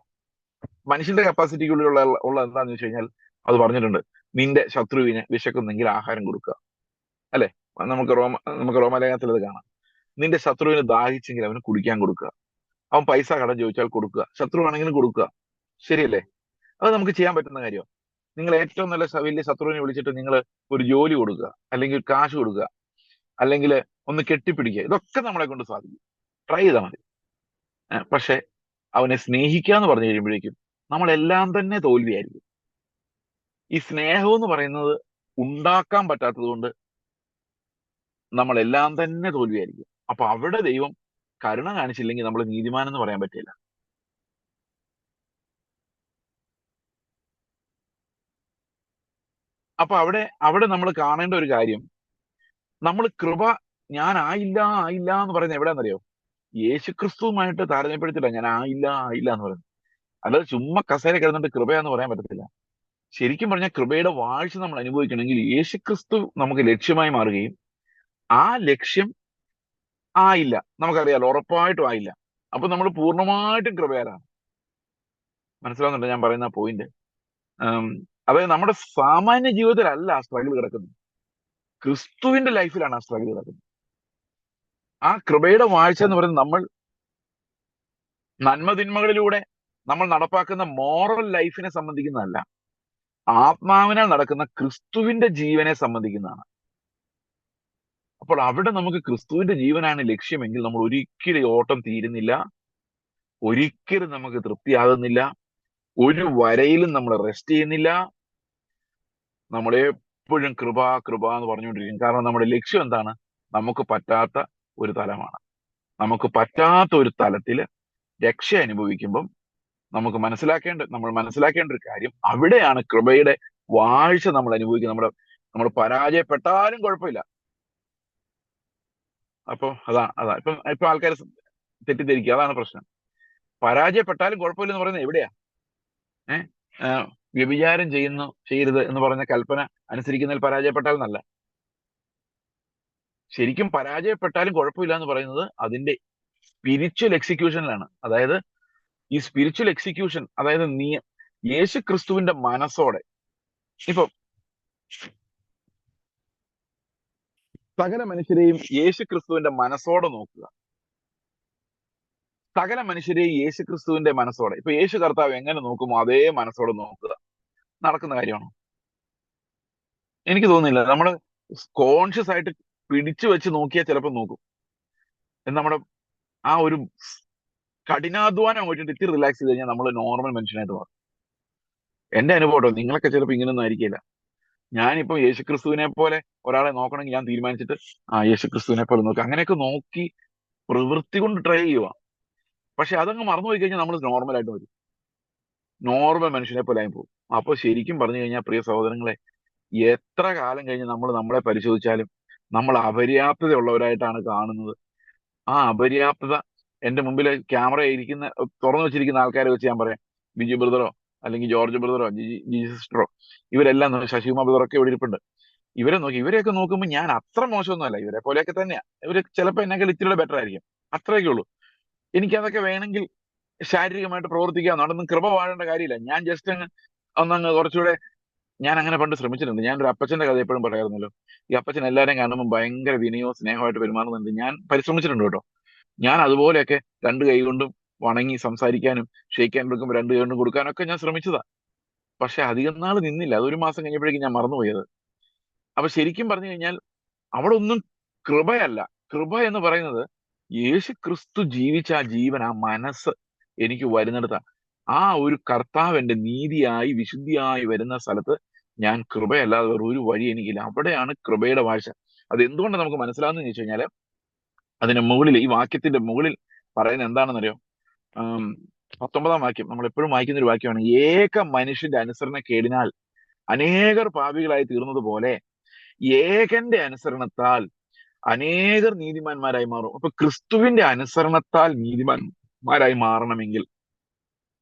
മനുഷ്യന്റെ കപ്പാസിറ്റിക്കുള്ളിലുള്ള എന്താന്ന് വെച്ച് കഴിഞ്ഞാൽ, അത് പറഞ്ഞിട്ടുണ്ട്, നിന്റെ ശത്രുവിന് വിശക്കുന്നെങ്കിൽ ആഹാരം കൊടുക്കുക, അല്ലെ? നമുക്ക് റോമാലേഖനത്തിൽ അത് കാണാം. നിന്റെ ശത്രുവിന് ദാഹിച്ചെങ്കിൽ അവന് കുടിക്കാൻ കൊടുക്കുക. അവൻ പൈസ കടം ചോദിച്ചാൽ കൊടുക്കുക. ശത്രുവാണെങ്കിലും കൊടുക്കുക. ശരിയല്ലേ? അത് നമുക്ക് ചെയ്യാൻ പറ്റുന്ന കാര്യമാണ്. നിങ്ങൾ ഏറ്റവും നല്ല വലിയ ശത്രുവിനെ വിളിച്ചിട്ട് നിങ്ങൾ ഒരു ജോലി കൊടുക്കുക, അല്ലെങ്കിൽ കാശ് കൊടുക്കുക, അല്ലെങ്കിൽ ഒന്ന് കെട്ടിപ്പിടിക്കുക. ഇതൊക്കെ നമ്മളെ കൊണ്ട് സാധിക്കും. ട്രൈ ചെയ്താൽ മതി. പക്ഷെ അവനെ സ്നേഹിക്കുക എന്ന് പറഞ്ഞു കഴിയുമ്പോഴേക്കും നമ്മളെല്ലാം തന്നെ തോൽവിയായിരിക്കും. ഈ സ്നേഹം എന്ന് പറയുന്നത് ഉണ്ടാക്കാൻ പറ്റാത്തത് കൊണ്ട് നമ്മളെല്ലാം തന്നെ തോൽവിയായിരിക്കും. അപ്പൊ അവിടെ ദൈവം കരുണ കാണിച്ചില്ലെങ്കിൽ നമ്മൾ നീതിമാനെന്ന് പറയാൻ പറ്റില്ല. അപ്പൊ അവിടെ അവിടെ നമ്മൾ കാണേണ്ട ഒരു കാര്യം, നമ്മൾ കൃപ ഞാൻ ആയില്ല ആയില്ല എന്ന് പറയുന്നത് എവിടെയാണെന്നറിയോ? യേശുക്രിസ്തുവുമായിട്ട് താരതമ്യപ്പെടുത്തില്ല ഞാൻ ആയില്ല ആയില്ല എന്ന് പറയുന്നത്. അല്ലാതെ ചുമ്മാ കസേര കിടന്നിട്ട് കൃപയാന്ന് പറയാൻ പറ്റത്തില്ല. ശരിക്കും പറഞ്ഞാൽ കൃപയുടെ വാഴ്ച നമ്മൾ അനുഭവിക്കണമെങ്കിൽ യേശുക്രിസ്തു നമുക്ക് ലക്ഷ്യമായി മാറുകയും ആ ലക്ഷ്യം ആയില്ല, നമുക്കറിയാലോ, ഉറപ്പായിട്ടും ആയില്ല. അപ്പൊ നമ്മൾ പൂർണ്ണമായിട്ടും കൃപയാലാണ്. മനസ്സിലാവുന്നുണ്ട് ഞാൻ പറയുന്ന പോയിന്റ്? അതായത് നമ്മുടെ സാമാന്യ ജീവിതത്തിലല്ല ആ സ്ട്രഗിൾ കിടക്കുന്നത്, ക്രിസ്തുവിന്റെ ലൈഫിലാണ് ആ സ്ട്രഗിൾ കിടക്കുന്നത്. ആ കൃപയുടെ വാഴ്ച എന്ന് പറയുന്നത് നമ്മൾ നന്മതിന്മകളിലൂടെ നമ്മൾ നടപ്പാക്കുന്ന മോറൽ ലൈഫിനെ സംബന്ധിക്കുന്നതല്ല, ആത്മാവിനാൽ നടക്കുന്ന ക്രിസ്തുവിന്റെ ജീവനെ സംബന്ധിക്കുന്നതാണ്. അപ്പോൾ അവിടെ നമുക്ക് ക്രിസ്തുവിന്റെ ജീവനാണ് ലക്ഷ്യമെങ്കിൽ നമ്മൾ ഒരിക്കലും ഈ ഓട്ടം തീരുന്നില്ല, ഒരിക്കലും നമുക്ക് തൃപ്തിയാകുന്നില്ല, ഒരു വരയിലും നമ്മൾ റെസ്റ്റ് ചെയ്യുന്നില്ല. നമ്മൾ എപ്പോഴും കൃപ കൃപ എന്ന് പറഞ്ഞുകൊണ്ടിരിക്കും. കാരണം നമ്മുടെ ലക്ഷ്യം എന്താണ്? നമുക്ക് പറ്റാത്ത ഒരു തലമാണ്. നമുക്ക് പറ്റാത്ത ഒരു തലത്തിൽ രക്ഷ അനുഭവിക്കുമ്പം നമ്മൾ മനസ്സിലാക്കേണ്ട ഒരു കാര്യം, അവിടെയാണ് കൃപയുടെ വാഴ്ച നമ്മൾ അനുഭവിക്കുന്നത്. നമ്മൾ പരാജയപ്പെട്ടാലും കുഴപ്പമില്ല. അപ്പൊ അതാ ഇപ്പൊ ആൾക്കാർ തെറ്റിദ്ധരിക്കുക, അതാണ് പ്രശ്നം. പരാജയപ്പെട്ടാലും കുഴപ്പമില്ലെന്ന് പറയുന്നത് എവിടെയാ? ഏഹ് വ്യഭിചാരം ചെയ്യരുത് എന്ന് പറഞ്ഞ കൽപ്പന അനുസരിക്കുന്നതിൽ പരാജയപ്പെട്ടാൽ നല്ല. ശരിക്കും പരാജയപ്പെട്ടാലും കുഴപ്പമില്ല എന്ന് പറയുന്നത് അതിന്റെ സ്പിരിച്വൽ എക്സിക്യൂഷനിലാണ്. അതായത് ഈ സ്പിരിച്വൽ എക്സിക്യൂഷൻ, അതായത് യേശു ക്രിസ്തുവിന്റെ മനസ്സോടെ, ഇപ്പൊ സകല മനുഷ്യരെയും യേശു ക്രിസ്തുവിന്റെ മനസ്സോടെ നോക്കുക. സകല മനുഷ്യരെയും യേശു ക്രിസ്തുവിന്റെ മനസ്സോടെ, ഇപ്പൊ യേശു കർത്താവ് എങ്ങനെ നോക്കുമോ അതേ മനസ്സോടെ നോക്കുക. നടക്കുന്ന കാര്യമാണോ? എനിക്ക് തോന്നുന്നില്ല. നമ്മൾ കോൺഷ്യസ് ആയിട്ട് പിടിച്ചു വെച്ച് നോക്കിയാൽ ചിലപ്പോൾ നോക്കും. നമ്മുടെ ആ ഒരു കഠിനാധ്വാനം പോയിട്ട് ഇത്തിരി റിലാക്സ് ചെയ്ത് കഴിഞ്ഞാൽ നമ്മൾ നോർമൽ മനുഷ്യനായിട്ട് മാറും. എന്റെ അനുഭവം കേട്ടോ, നിങ്ങളൊക്കെ ചിലപ്പോൾ ഇങ്ങനൊന്നും ആയിരിക്കില്ല. ഞാനിപ്പോ യേശുക്രിസ്തുവിനെ പോലെ ഒരാളെ നോക്കണമെങ്കിൽ ഞാൻ തീരുമാനിച്ചിട്ട് യേശുക്രിസ്തുവിനെ പോലെ നോക്കുക, അങ്ങനെയൊക്കെ നോക്കി പ്രവൃത്തി കൊണ്ട് ട്രൈ ചെയ്യുക. പക്ഷെ അതങ്ങ് മറന്നുപോയി കഴിഞ്ഞാൽ നമ്മൾ നോർമലായിട്ട് വരും, നോർമൽ മനുഷ്യനെ പോലെ ആയി പോകും. അപ്പൊ ശരിക്കും പറഞ്ഞു കഴിഞ്ഞാൽ പ്രിയ സഹോദരങ്ങളെ, എത്ര കാലം കഴിഞ്ഞ് നമ്മൾ നമ്മളെ പരിശോധിച്ചാലും നമ്മൾ അപര്യാപ്തതയുള്ളവരായിട്ടാണ് കാണുന്നത്. ആ അപര്യാപ്തത എന്റെ മുമ്പിൽ ക്യാമറ ഇരിക്കുന്ന തുറന്നു വെച്ചിരിക്കുന്ന ആൾക്കാരെ വെച്ച് ഞാൻ പറയാം, ബിജു ബ്രദറോ അല്ലെങ്കിൽ ജോർജ് ബ്രദറോ ജിജി സിസ്റ്ററോ, ഇവരെല്ലാം ശശികുമാർ ബ്രദറൊക്കെ ഇവിടെ ഇരിപ്പുണ്ട്. ഇവരെ നോക്കി, ഇവരെയൊക്കെ നോക്കുമ്പോൾ ഞാൻ അത്ര മോശമൊന്നുമല്ല, ഇവരെ പോലെയൊക്കെ തന്നെയാ. ഇവര് ചിലപ്പോൾ എന്നെക്കാൾ ഇത്തിരി ബെറ്റർ ആയിരിക്കും, അത്രയൊക്കെ ഉള്ളൂ. എനിക്കതൊക്കെ വേണമെങ്കിൽ ശാരീരികമായിട്ട് പ്രവർത്തിക്കുക, നടന്നും കൃപ വാഴേണ്ട കാര്യമില്ല. ഞാൻ ജസ്റ്റ് ഒന്നങ്ങ് കുറച്ചുകൂടെ, ഞാൻ അങ്ങനെ പണ്ട് ശ്രമിച്ചിട്ടുണ്ട്. ഞാനൊരു അപ്പച്ചന്റെ കഥ എപ്പോഴും പറയാറുന്നല്ലോ. ഈ അപ്പച്ചൻ എല്ലാവരെയും കാണുമ്പോൾ ഭയങ്കര വിനയവും സ്നേഹമായിട്ട് പെരുമാറുന്നുണ്ട്. ഞാൻ പരിശ്രമിച്ചിട്ടുണ്ട് കേട്ടോ. ഞാൻ അതുപോലെയൊക്കെ രണ്ട് കൈ കൊണ്ടും വണങ്ങി സംസാരിക്കാനും ഷെയ്ക്കാൻ എടുക്കുമ്പോൾ രണ്ട് കൈ കൊണ്ടും കൊടുക്കാനൊക്കെ ഞാൻ ശ്രമിച്ചതാ. പക്ഷെ അധികം നാൾ നിന്നില്ല. അത് ഒരു മാസം കഴിഞ്ഞപ്പോഴേക്കും ഞാൻ മറന്നുപോയത്. അപ്പൊ ശരിക്കും പറഞ്ഞു കഴിഞ്ഞാൽ അവിടെ ഒന്നും കൃപയല്ല. കൃപ എന്ന് പറയുന്നത് യേശു ക്രിസ്തു ജീവിച്ച ആ ജീവൻ, ആ മനസ്സ് എനിക്ക് വരുന്നിടത്ത ആ ഒരു കർത്താവ് എന്റെ നീതിയായി വിശുദ്ധിയായി വരുന്ന സ്ഥലത്ത് ഞാൻ കൃപയല്ലാതെ വേറെ ഒരു വഴി എനിക്കില്ല. അവിടെയാണ് കൃപയുടെ വാഴ്ച. അത് എന്തുകൊണ്ട് നമുക്ക് മനസ്സിലാവുന്ന ചോദിച്ചു കഴിഞ്ഞാല്, അതിന് മുകളിൽ, ഈ വാക്യത്തിന്റെ മുകളിൽ പറയുന്നത് എന്താണെന്നറിയോ? ആം, 19-ാം വാക്യം നമ്മൾ എപ്പോഴും വായിക്കുന്ന ഒരു വാക്യമാണ്. ഏക മനുഷ്യന്റെ അനുസരണക്കേടിനാൽ അനേകർ പാപികളായി തീർന്നത് പോലെ ഏകന്റെ അനുസരണത്താൽ അനേകർ നീതിമാന്മാരായി മാറും. അപ്പൊ ക്രിസ്തുവിന്റെ അനുസരണത്താൽ നീതിമാന്മാരായി മാറണമെങ്കിൽ,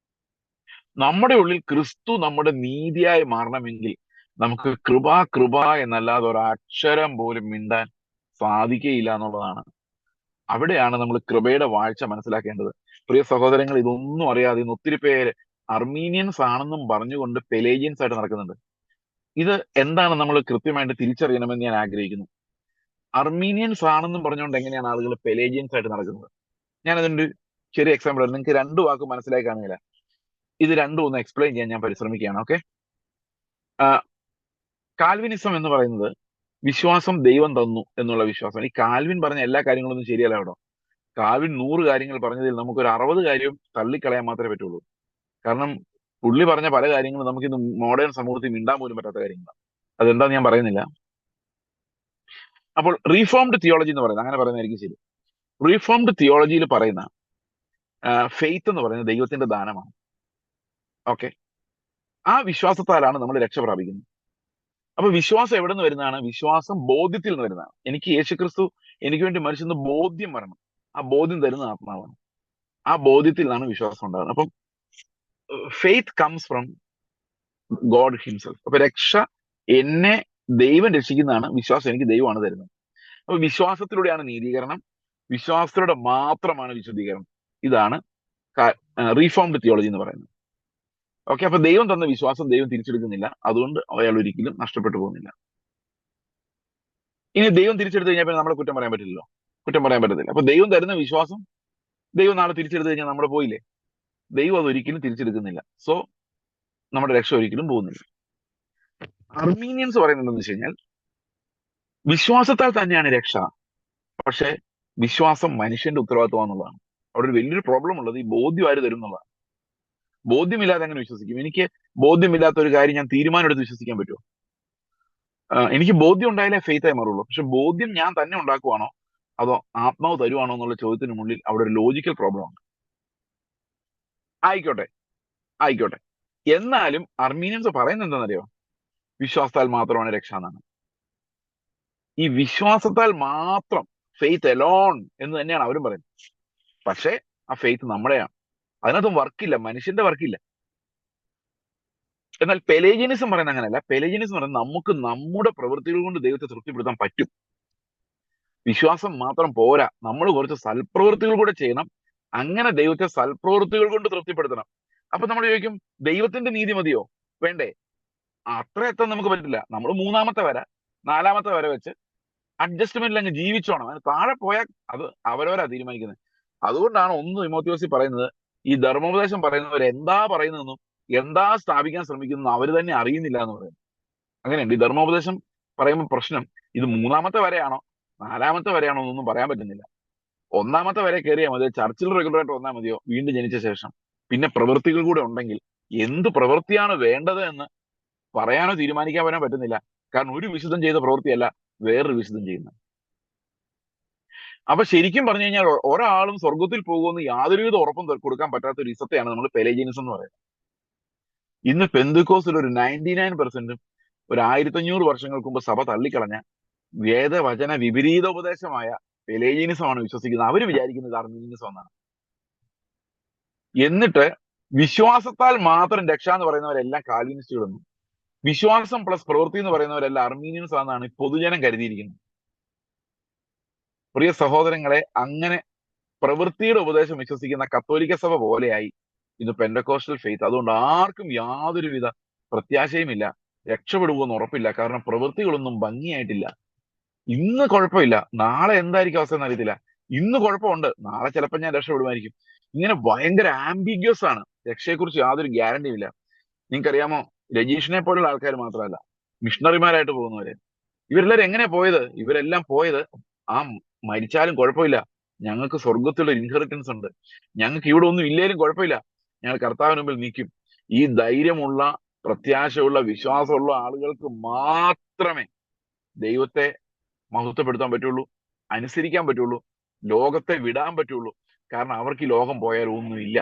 നമ്മുടെ ഉള്ളിൽ ക്രിസ്തു നമ്മുടെ നീതിയായി മാറണമെങ്കിൽ നമുക്ക് കൃപ കൃപ എന്നല്ലാതെ ഒരു അക്ഷരം പോലും മിണ്ടാൻ സാധിക്കുകയില്ല എന്നുള്ളതാണ്. അവിടെയാണ് നമ്മൾ കൃപയുടെ വാഴ്ച മനസ്സിലാക്കേണ്ടത്. പ്രിയ സഹോദരങ്ങൾ, ഇതൊന്നും അറിയാതെ ഇന്ന് ഒത്തിരി പേര് അർമീനിയൻസ് ആണെന്നും പറഞ്ഞുകൊണ്ട് പെലേജിയൻസ് ആയിട്ട് നടക്കുന്നുണ്ട്. ഇത് എന്താണ് നമ്മൾ കൃത്യമായിട്ട് തിരിച്ചറിയണമെന്ന് ഞാൻ ആഗ്രഹിക്കുന്നു. അർമീനിയൻസ് ആണെന്നും പറഞ്ഞുകൊണ്ട് എങ്ങനെയാണ് ആളുകൾ പെലേജിയൻസ് ആയിട്ട് നടക്കുന്നത്? ഞാൻ അതിന്റെ ഒരു ചെറിയ എക്സാമ്പിൾ ആണ്. നിങ്ങൾക്ക് രണ്ടു വാക്ക് മനസ്സിലായി കാണുകയില്ല. ഇത് രണ്ടും ഒന്ന് എക്സ്പ്ലെയിൻ ചെയ്യാൻ ഞാൻ പരിശ്രമിക്കുകയാണ്. ഓക്കെ. കാൽവിനിസം എന്ന് പറയുന്നത് വിശ്വാസം ദൈവം തന്നു എന്നുള്ള വിശ്വാസം. ഈ കാൽവിൻ പറഞ്ഞ എല്ലാ കാര്യങ്ങളൊന്നും ശരിയല്ല കേട്ടോ. കാൽവിൻ 100 കാര്യങ്ങൾ പറഞ്ഞതിൽ നമുക്കൊരു 60 കാര്യവും തള്ളിക്കളയാൻ മാത്രമേ പറ്റുള്ളൂ. കാരണം പുള്ളി പറഞ്ഞ പല കാര്യങ്ങളും നമുക്കിന്ന് മോഡേൺ സമൂഹത്തിൽ മിണ്ടാൻ പോലും പറ്റാത്ത കാര്യങ്ങളാണ്. അതെന്താന്ന് ഞാൻ പറയുന്നില്ല. അപ്പോൾ റീഫോംഡ് തിയോളജി എന്ന് പറയുന്നത്, അങ്ങനെ പറയുന്നതായിരിക്കും ശരി. റീഫോംഡ് തിയോളജിയിൽ പറയുന്ന ഫെയ്ത്ത് എന്ന് പറയുന്നത് ദൈവത്തിന്റെ ദാനമാണ്. ഓക്കെ. ആ വിശ്വാസത്താലാണ് നമ്മൾ രക്ഷ പ്രാപിക്കുന്നത്. അപ്പൊ വിശ്വാസം എവിടെ നിന്ന് വരുന്നതാണ്? വിശ്വാസം ബോധ്യത്തിൽ നിന്ന് വരുന്നതാണ്. എനിക്ക് യേശുക്രിസ്തു എനിക്ക് വേണ്ടി മരിച്ചെന്ന് ബോധ്യം വരണം. ആ ബോധ്യം തരുന്ന ആത്മാവാണ്. ആ ബോധ്യത്തിൽ നിന്നാണ് വിശ്വാസം ഉണ്ടാകുന്നത്. അപ്പം faith comes from God himself. അപ്പൊ രക്ഷ എന്നെ ദൈവം രക്ഷിക്കുന്നതാണ്, വിശ്വാസം എനിക്ക് ദൈവമാണ് തരുന്നത്. അപ്പൊ വിശ്വാസത്തിലൂടെയാണ് നീതീകരണം, വിശ്വാസത്തിലൂടെ മാത്രമാണ് വിശുദ്ധീകരണം. ഇതാണ് റീഫോംഡ് തിയോളജി എന്ന് പറയുന്നത്. ഓക്കെ. അപ്പൊ ദൈവം തന്ന വിശ്വാസം ദൈവം തിരിച്ചെടുക്കുന്നില്ല, അതുകൊണ്ട് അയാൾ ഒരിക്കലും നഷ്ടപ്പെട്ടു പോകുന്നില്ല. ഇനി ദൈവം തിരിച്ചെടുത്തു കഴിഞ്ഞാൽ പിന്നെ നമ്മളെ കുറ്റം പറയാൻ പറ്റില്ലല്ലോ, കുറ്റം പറയാൻ പറ്റത്തില്ല. അപ്പൊ ദൈവം തരുന്ന വിശ്വാസം ദൈവം നാളെ തിരിച്ചെടുത്തു കഴിഞ്ഞാൽ നമ്മുടെ പോയില്ലേ? ദൈവം അത് ഒരിക്കലും തിരിച്ചെടുക്കുന്നില്ല. സോ നമ്മുടെ രക്ഷ ഒരിക്കലും പോകുന്നില്ല. അർമീനിയൻസ് പറയുന്നത് എന്താണെന്ന് വെച്ച് കഴിഞ്ഞാൽ വിശ്വാസത്താൽ തന്നെയാണ് രക്ഷ, പക്ഷെ വിശ്വാസം മനുഷ്യന്റെ ഉത്തരവാദിത്വമാണെന്നുള്ളതാണ്. അവിടെ ഒരു വലിയൊരു പ്രോബ്ലം ഉള്ളത് ഈ ബോധ്യം ആര് തരും എന്നുള്ളതാണ്. ബോധ്യമില്ലാതെ എങ്ങനെ വിശ്വസിക്കും? എനിക്ക് ബോധ്യമില്ലാത്ത ഒരു കാര്യം ഞാൻ തീരുമാനം എടുത്ത് വിശ്വസിക്കാൻ പറ്റുമോ? എനിക്ക് ബോധ്യം ഉണ്ടായാലേ ഫെയ്ത്ത് ആയി മാറുള്ളൂ. പക്ഷെ ബോധ്യം ഞാൻ തന്നെ ഉണ്ടാക്കുവാണോ അതോ ആത്മാവ് തരുവാണോ എന്നുള്ള ചോദ്യത്തിന് മുന്നിൽ അവിടെ ഒരു ലോജിക്കൽ പ്രോബ്ലം ഉണ്ട്. ആയിക്കോട്ടെ, ആയിക്കോട്ടെ. എന്നാലും അർമീനിയൻസ് പറയുന്നത് എന്താണെന്നറിയോ? വിശ്വാസത്താൽ മാത്രമാണ് രക്ഷ എന്നാണ്. ഈ വിശ്വാസത്താൽ മാത്രം, ഫെയ്ത്ത് എലോൺ എന്ന് തന്നെയാണ് അവരും പറയുന്നത്. പക്ഷേ ആ ഫെയ്ത്ത് നമ്മുടെയാണ്. അതിനകത്തും വർക്കില്ല, മനുഷ്യന്റെ വർക്കില്ല. എന്നാൽ പെലേജിയനിസം പറയുന്നത് അങ്ങനെയല്ല. പെലേജിയനിസം പറയുന്നത് നമുക്ക് നമ്മുടെ പ്രവൃത്തികൾ കൊണ്ട് ദൈവത്തെ തൃപ്തിപ്പെടുത്താൻ പറ്റും. വിശ്വാസം മാത്രം പോരാ, നമ്മൾ കുറച്ച് സൽപ്രവൃത്തികൾ കൂടെ ചെയ്യണം. അങ്ങനെ ദൈവത്തെ സൽപ്രവൃത്തികൾ കൊണ്ട് തൃപ്തിപ്പെടുത്തണം. അപ്പൊ നമ്മൾ ചോദിക്കും, ദൈവത്തിന്റെ നീതി മതിയോ? വേണ്ടേ? അത്ര എത്താൻ നമുക്ക് പറ്റില്ല. നമ്മൾ 3-ാമത്തെ വര 4-ാമത്തെ വര വെച്ച് അഡ്ജസ്റ്റ്മെന്റിൽ അങ്ങ് ജീവിച്ചോണം. അതിന് താഴെ പോയാൽ അത് അവരവരാ തീരുമാനിക്കുന്നത്. അതുകൊണ്ടാണ് 1 തിമോത്തിയോസിൽ പറയുന്നത്, ഈ ധർമ്മോപദേശം പറയുന്നവർ എന്താ പറയുന്നതെന്നും എന്താ സ്ഥാപിക്കാൻ ശ്രമിക്കുന്നതെന്നും അവർ തന്നെ അറിയുന്നില്ല എന്ന് പറയുന്നത്. അങ്ങനെയുണ്ട്. ഈ ധർമ്മോപദേശം പറയുമ്പോൾ പ്രശ്നം ഇത് 3-ാമത്തെ വരെയാണോ 4-ാമത്തെ വരെയാണോ എന്നൊന്നും പറയാൻ പറ്റുന്നില്ല. ഒന്നാമത്തെ വരെ കയറിയാൽ മതി, ചർച്ചിൽ റെഗുലറായിട്ട് വന്നാൽ മതിയോ വീണ്ടും ജനിച്ച ശേഷം? പിന്നെ പ്രവൃത്തികൾ കൂടെ ഉണ്ടെങ്കിൽ എന്ത് പ്രവൃത്തിയാണ് വേണ്ടത് എന്ന് പറയാനോ തീരുമാനിക്കാനോ പറ്റുന്നില്ല. കാരണം ഒരു വിശുദ്ധം ചെയ്ത പ്രവൃത്തിയല്ല വേറൊരു വിശുദ്ധം ചെയ്യുന്നത്. അപ്പൊ ശരിക്കും പറഞ്ഞു കഴിഞ്ഞാൽ ഒരാളും സ്വർഗത്തിൽ പോകുമെന്ന് യാതൊരുവിധ ഉറപ്പും കൊടുക്കാൻ പറ്റാത്ത ഒരു ഇസത്തെയാണ് നമ്മൾ പെലേജിനിസം എന്ന് പറയുന്നത്. ഇന്ന് പെന്തുക്കോസിൽ ഒരു 99% ഒരു 1500 വർഷങ്ങൾക്ക് മുമ്പ് സഭ തള്ളിക്കളഞ്ഞ വേദവചന വിപരീത ഉപദേശമായ പെലേജിനിസമാണ് വിശ്വസിക്കുന്നത്. അവര് വിചാരിക്കുന്നത് അർമീനിയനിസം എന്നാണ്. എന്നിട്ട് വിശ്വാസത്താൽ മാത്രം രക്ഷ എന്ന് പറയുന്നവരെല്ലാം കാൽവിനിസ്റ്റുകളെന്നും വിശ്വാസം പ്ലസ് പ്രവൃത്തി എന്ന് പറയുന്നവരെല്ലാം അർമീനിയൻസ് ആണെന്നാണ് പൊതുജനം കരുതിയിരിക്കുന്നത്. പ്രിയ സഹോദരങ്ങളെ, അങ്ങനെ പ്രവൃത്തിയുടെ ഉപദേശം വിശ്വസിക്കുന്ന കത്തോലിക്ക സഭ പോലെയായി ഇന്ന് പെന്റക്കോസ്റ്റൽ ഫെയ്ത്ത്. അതുകൊണ്ട് ആർക്കും യാതൊരുവിധ പ്രത്യാശയുമില്ല, രക്ഷപ്പെടുമെന്ന് ഉറപ്പില്ല. കാരണം പ്രവൃത്തികളൊന്നും ഭംഗിയായിട്ടില്ല. ഇന്ന് കുഴപ്പമില്ല, നാളെ എന്തായിരിക്കും അവസ്ഥ എന്ന് അറിയത്തില്ല. ഇന്ന് കുഴപ്പമുണ്ട്, നാളെ ചിലപ്പോൾ ഞാൻ രക്ഷപ്പെടുമായിരിക്കും. ഇങ്ങനെ ഭയങ്കര ആംബിഗ്യസ് ആണ്. രക്ഷയെക്കുറിച്ച് യാതൊരു ഗ്യാരണ്ടിയും ഇല്ല. നിങ്ങൾക്കറിയാമോ, രജീഷിനെ പോലുള്ള ആൾക്കാർ മാത്രമല്ല, മിഷണറിമാരായിട്ട് പോകുന്നവര്, ഇവരെല്ലാവരും എങ്ങനെയാ പോയത്? ഇവരെല്ലാം പോയത് ആ മരിച്ചാലും കുഴപ്പമില്ല, ഞങ്ങൾക്ക് സ്വർഗത്തിലുള്ള ഇൻഹെറിറ്റൻസ് ഉണ്ട്, ഞങ്ങൾക്ക് ഇവിടെ ഒന്നും ഇല്ലേലും കുഴപ്പമില്ല, ഞങ്ങൾ കർത്താവിന് മുമ്പിൽ നിൽക്കും. ഈ ധൈര്യമുള്ള, പ്രത്യാശയുള്ള, വിശ്വാസമുള്ള ആളുകൾക്ക് മാത്രമേ ദൈവത്തെ മഹത്വപ്പെടുത്താൻ പറ്റുള്ളൂ, അനുസരിക്കാൻ പറ്റുള്ളൂ, ലോകത്തെ വിടാൻ പറ്റുള്ളൂ. കാരണം അവർക്ക് ഈ ലോകം പോയാൽ ഒന്നുമില്ല,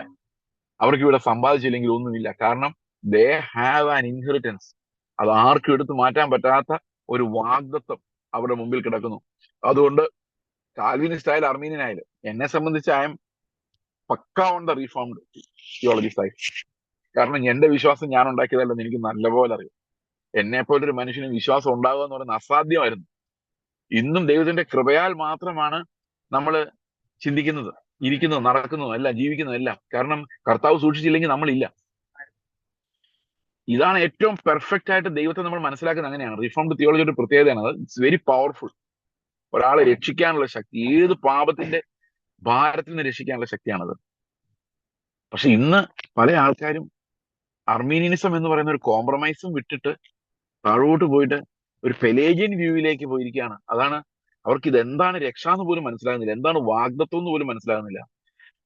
അവർക്ക് ഇവിടെ സമ്പാദിച്ചില്ലെങ്കിൽ ഒന്നുമില്ല. കാരണം ദേ ഹാവ് ആൻ ഇൻഹെറിറ്റൻസ്. അത് ആർക്കും എടുത്തു മാറ്റാൻ പറ്റാത്ത ഒരു വാഗ്ദത്വം അവരുടെ മുമ്പിൽ കിടക്കുന്നു. അതുകൊണ്ട് കാൽവിനിസ്റ്റ് ആയാലും അർമീനിയൻ ആയാലും എന്നെ സംബന്ധിച്ച് ഐ എം പക്ക on the Reformed theology side. കാരണം എന്റെ വിശ്വാസം ഞാൻ ഉണ്ടാക്കിയതല്ലെന്ന് എനിക്ക് നല്ലപോലെ അറിയാം. എന്നെ പോലൊരു മനുഷ്യന് വിശ്വാസം ഉണ്ടാകുക എന്ന് പറയുന്നത് അസാധ്യമായിരുന്നു. ഇന്നും ദൈവത്തിന്റെ കൃപയാൽ മാത്രമാണ് നമ്മൾ ചിന്തിക്കുന്നത്, ഇരിക്കുന്നത്, നടക്കുന്നതും എല്ലാം, ജീവിക്കുന്നതും എല്ലാം. കാരണം കർത്താവ് സൂക്ഷിച്ചില്ലെങ്കിൽ നമ്മളില്ല. ഇതാണ് ഏറ്റവും പെർഫെക്റ്റ് ആയിട്ട് ദൈവത്തെ നമ്മൾ മനസ്സിലാക്കുന്നത്. അങ്ങനെയാണ് റിഫോംഡ് തിയോളജിയുടെ പ്രത്യേകതയാണ്. അത് ഇറ്റ്സ് വെരി പവർഫുൾ. ഒരാളെ രക്ഷിക്കാനുള്ള ശക്തി, ഏത് പാപത്തിന്റെ ഭാരത്തിൽ നിന്ന് രക്ഷിക്കാനുള്ള ശക്തിയാണത്. പക്ഷെ ഇന്ന് പല ആൾക്കാരും അർമീനിയനിസം എന്ന് പറയുന്ന ഒരു കോംപ്രമൈസും വിട്ടിട്ട് താഴോട്ട് പോയിട്ട് ഒരു പെലേജിയൻ വ്യൂവിലേക്ക് പോയിരിക്കുകയാണ്. അതാണ് അവർക്ക് ഇതെന്താണ് രക്ഷ എന്ന് പോലും മനസ്സിലാകുന്നില്ല, എന്താണ് വാഗ്ദത്വം എന്ന് പോലും മനസ്സിലാകുന്നില്ല.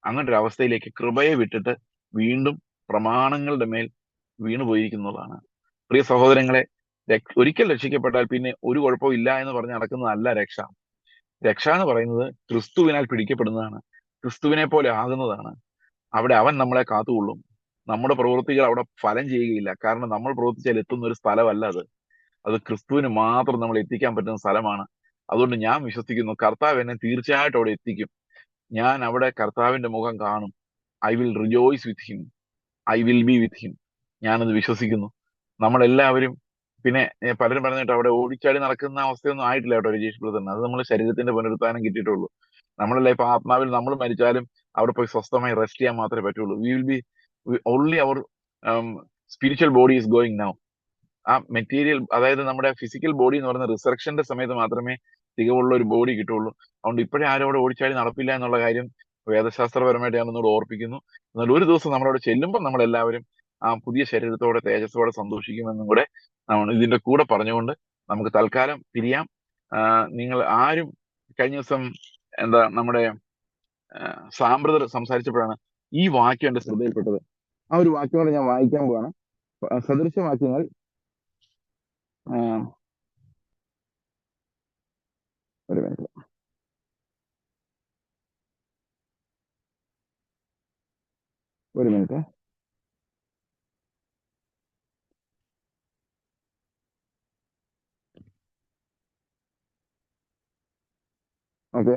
അങ്ങനത്തെ ഒരു അവസ്ഥയിലേക്ക് കൃപയെ വിട്ടിട്ട് വീണ്ടും പ്രമാണങ്ങളുടെ മേൽ വീണു പോയിരിക്കുന്നതാണ്. പ്രിയ സഹോദരങ്ങളെ, ഒരിക്കൽ രക്ഷിക്കപ്പെട്ടാൽ പിന്നെ ഒരു കുഴപ്പവും ഇല്ല എന്ന് പറഞ്ഞ് നടക്കുന്നതല്ല രക്ഷ. രക്ഷ എന്ന് പറയുന്നത് ക്രിസ്തുവിനാൽ പിടിക്കപ്പെടുന്നതാണ്, ക്രിസ്തുവിനെ പോലെ ആകുന്നതാണ്. അവിടെ അവൻ നമ്മളെ കാത്തുകൊള്ളും. നമ്മുടെ പ്രവൃത്തികൾ അവിടെ ഫലം ചെയ്യുകയില്ല. കാരണം നമ്മൾ പ്രവർത്തിച്ചാൽ എത്തുന്ന ഒരു സ്ഥലമല്ല അത്. അത് ക്രിസ്തുവിന് മാത്രം നമ്മൾ എത്തിക്കാൻ പറ്റുന്ന സ്ഥലമാണ്. അതുകൊണ്ട് ഞാൻ വിശ്വസിക്കുന്നു, കർത്താവ് എന്നെ തീർച്ചയായിട്ടും അവിടെ എത്തിക്കും. ഞാൻ അവിടെ കർത്താവിന്റെ മുഖം കാണും. I will rejoice with him, I will be with him. ഞാനത് വിശ്വസിക്കുന്നു. നമ്മളെല്ലാവരും പിന്നെ പലരും പറഞ്ഞിട്ട് അവിടെ ഓടിച്ചാടി നടക്കുന്ന അവസ്ഥയൊന്നും ആയിട്ടില്ല കേട്ടോ രജീഷ് ബ്രദറിന്. അത് നമ്മൾ ശരീരത്തിന്റെ പുനരുത്ഥാനം കിട്ടിയിട്ടുള്ളൂ. നമ്മളല്ല ഇപ്പൊ ആത്മാവിൽ നമ്മൾ മരിച്ചാലും അവിടെ പോയി സ്വസ്ഥമായി റെസ്റ്റ് ചെയ്യാൻ മാത്രമേ പറ്റുള്ളൂ. We will be only our spiritual body is going now. ആ മെറ്റീരിയൽ, അതായത് നമ്മുടെ ഫിസിക്കൽ ബോഡി എന്ന് പറയുന്ന റിസറക്ഷന്റെ സമയത്ത് മാത്രമേ തികവുള്ള ഒരു ബോഡി കിട്ടുള്ളൂ. അതുകൊണ്ട് ഇപ്പോഴേ ആരും അവിടെ ഓടിച്ചാടി നടപ്പില്ല എന്നുള്ള കാര്യം വേദശാസ്ത്രപരമായിട്ട് ഞാൻ ഒന്നുകൂടെ ഓർപ്പിക്കുന്നു. എന്നാൽ ഒരു ദിവസം നമ്മളവിടെ ചെല്ലുമ്പോൾ നമ്മളെല്ലാവരും ആ പുതിയ ശരീരത്തോടെ തേജസ്സോടെ സന്തോഷിക്കുമെന്നും കൂടെ നമ്മൾ ഇതിന്റെ കൂടെ പറഞ്ഞുകൊണ്ട് നമുക്ക് തൽക്കാലം പിരിയാം. നിങ്ങൾ ആരും കഴിഞ്ഞ ദിവസം എന്താ നമ്മുടെ സാമ്പ്രദർ സംസാരിച്ചപ്പോഴാണ് ഈ വാക്യം എന്റെ ശ്രദ്ധയിൽപ്പെട്ടത്. ആ ഒരു വാക്യം കൂടെ ഞാൻ വായിക്കാൻ പോവാണ്. സദൃശവാക്യങ്ങൾ ഒരു മിനിറ്റ്, ഒരു മിനിറ്റ്. ഓക്കെ,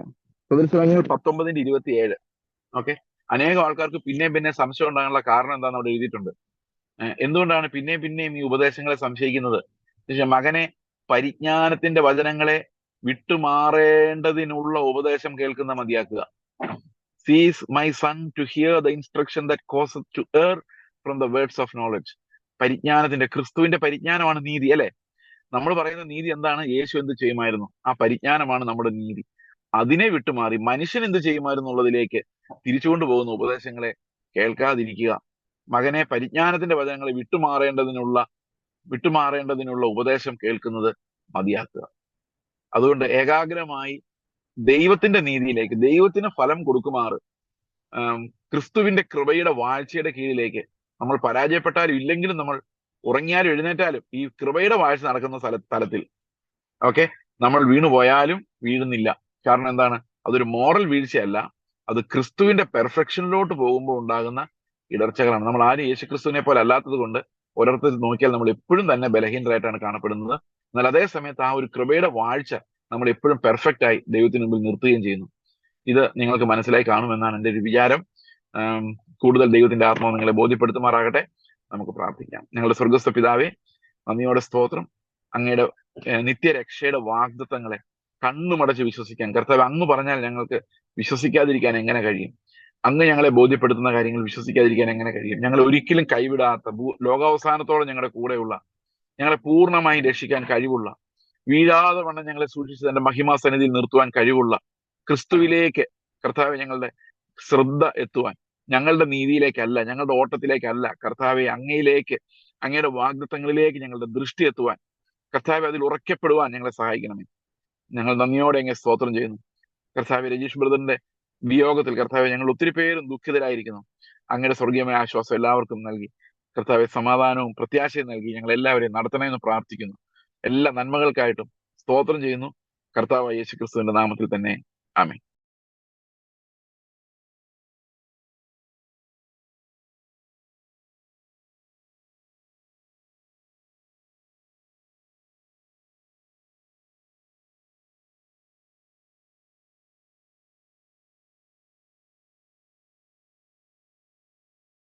സദൃശവാക്യങ്ങൾ 19:27. ഓക്കെ, അനേകം ആൾക്കാർക്ക് പിന്നെയും പിന്നെ സംശയം ഉണ്ടാകാനുള്ള കാരണം എന്താണെന്ന് അവിടെ എഴുതിയിട്ടുണ്ട്. എന്തുകൊണ്ടാണ് പിന്നെയും പിന്നെയും ഈ ഉപദേശങ്ങളെ സംശയിക്കുന്നത്? മകനെ, പരിജ്ഞാനത്തിന്റെ വചനങ്ങളെ വിട്ടുമാറേണ്ടതിനുള്ള ഉപദേശം കേൾക്കുന്ന മതിയാക്കുക. Cease my son to hear the instruction that causes to err from the words of knowledge. പരിജ്ഞാനത്തിന്റെ, ക്രിസ്തുവിന്റെ പരിജ്ഞാനമാണ് നീതി അല്ലെ? നമ്മൾ പറയുന്ന നീതി എന്താണ്? യേശു എന്ത് ചെയ്യുമായിരുന്നു, ആ പരിജ്ഞാനമാണ് നമ്മുടെ നീതി. അതിനെ വിട്ടുമാറി മനുഷ്യൻ എന്ത് ചെയ്യുമായിരുന്നു എന്നുള്ളതിലേക്ക് തിരിച്ചുകൊണ്ട് പോകുന്ന ഉപദേശങ്ങളെ കേൾക്കാതിരിക്കുക. മകനെ, പരിജ്ഞാനത്തിന്റെ വചനങ്ങളെ വിട്ടുമാറേണ്ടതിനുള്ള ഉപദേശം കേൾക്കുന്നത് മതിയാക്കുക. അതുകൊണ്ട് ഏകാഗ്രമായി ദൈവത്തിന്റെ നീതിയിലേക്ക്, ദൈവത്തിന് ഫലം കൊടുക്കുമാറ് ആം, ക്രിസ്തുവിന്റെ കൃപയുടെ വാഴ്ചയുടെ കീഴിലേക്ക് നമ്മൾ പരാജയപ്പെട്ടാലും ഇല്ലെങ്കിലും നമ്മൾ ഉറങ്ങിയാലും എഴുന്നേറ്റാലും ഈ കൃപയുടെ വാഴ്ച നടക്കുന്ന തലത്തിൽ ഓക്കെ നമ്മൾ വീണുപോയാലും വീഴുന്നില്ല. കാരണം എന്താണ്? അതൊരു മോറൽ വീഴ്ചയല്ല, അത് ക്രിസ്തുവിന്റെ പെർഫെക്ഷനിലോട്ട് പോകുമ്പോൾ ഉണ്ടാകുന്ന ഇടർച്ചകളാണ്. നമ്മൾ ആരും യേശു ക്രിസ്തുവിനെ പോലെ അല്ലാത്തത് കൊണ്ട് ഓരോരുത്തർ നോക്കിയാൽ നമ്മൾ എപ്പോഴും തന്നെ ബലഹീനരായിട്ടാണ് കാണപ്പെടുന്നത്. എന്നാൽ അതേ സമയത്ത് ആ ഒരു കൃപയുടെ വാഴ്ച നമ്മൾ എപ്പോഴും പെർഫെക്റ്റ് ആയി ദൈവത്തിന് മുമ്പിൽ നിർത്തുകയും ചെയ്യുന്നു. ഇത് നിങ്ങൾക്ക് മനസ്സിലായി കാണുമെന്നാണ് എൻ്റെ ഒരു വിചാരം. ആം, കൂടുതൽ ദൈവത്തിന്റെ ആത്മാവ് നിങ്ങളെ ബോധ്യപ്പെടുത്തുമാറാകട്ടെ. നമുക്ക് പ്രാർത്ഥിക്കാം. ഞങ്ങളുടെ സ്വർഗസ്ഥ പിതാവേ, നന്ദിയോടെ സ്തോത്രം. അങ്ങയുടെ നിത്യരക്ഷയുടെ വാഗ്ദത്തങ്ങളെ കണ്ണുമടച്ച് വിശ്വസിക്കാൻ കർത്താവ് അങ്ങ് പറഞ്ഞാൽ ഞങ്ങൾക്ക് വിശ്വസിക്കാതിരിക്കാൻ എങ്ങനെ കഴിയും? അങ്ങ് ഞങ്ങളെ ബോധ്യപ്പെടുത്തുന്ന കാര്യങ്ങൾ വിശ്വസിക്കാതിരിക്കാൻ എങ്ങനെ കഴിയും? ഞങ്ങൾ ഒരിക്കലും കൈവിടാത്ത ലോകാവസാനത്തോളം ഞങ്ങളുടെ കൂടെയുള്ള, ഞങ്ങളെ പൂർണ്ണമായി രക്ഷിക്കാൻ കഴിവുള്ള, വീഴാതെ വണ്ണം ഞങ്ങളെ സൂക്ഷിച്ച് തന്റെ മഹിമാസന്നിധിയിൽ നിർത്തുവാൻ കഴിവുള്ള ക്രിസ്തുവിലേക്ക് കർത്താവെ ഞങ്ങളുടെ ശ്രദ്ധ എത്തുവാൻ, ഞങ്ങളുടെ നീതിയിലേക്കല്ല, ഞങ്ങളുടെ ഓട്ടത്തിലേക്കല്ല കർത്താവെ, അങ്ങയിലേക്ക്, അങ്ങയുടെ വാഗ്ദത്തങ്ങളിലേക്ക് ഞങ്ങളുടെ ദൃഷ്ടി എത്തുവാൻ, കർത്താവെ അതിൽ ഉറക്കപ്പെടുവാൻ ഞങ്ങളെ സഹായിക്കണമേ. ഞങ്ങൾ നന്ദിയോടെ അങ്ങ് സ്തോത്രം ചെയ്യുന്നു. കർത്താവെ, രജീഷ് ബ്രദറിന്റെ വിയോഗത്തിൽ കർത്താവെ ഞങ്ങൾ ഒത്തിരി പേരും ദുഃഖിതരായിരിക്കുന്നു. അങ്ങയുടെ സ്വർഗീയമായ ആശ്വാസം എല്ലാവർക്കും നൽകി കർത്താവെ സമാധാനവും പ്രത്യാശയും നൽകി ഞങ്ങൾ എല്ലാവരെയും നടത്തണമെന്ന് പ്രാർത്ഥിക്കുന്നു. എല്ലാ നന്മകൾക്കായിട്ടും സ്തോത്രം ചെയ്യുന്നു. കർത്താവ് യേശു ക്രിസ്തുവിന്റെ നാമത്തിൽ തന്നെ. ആമേൻ.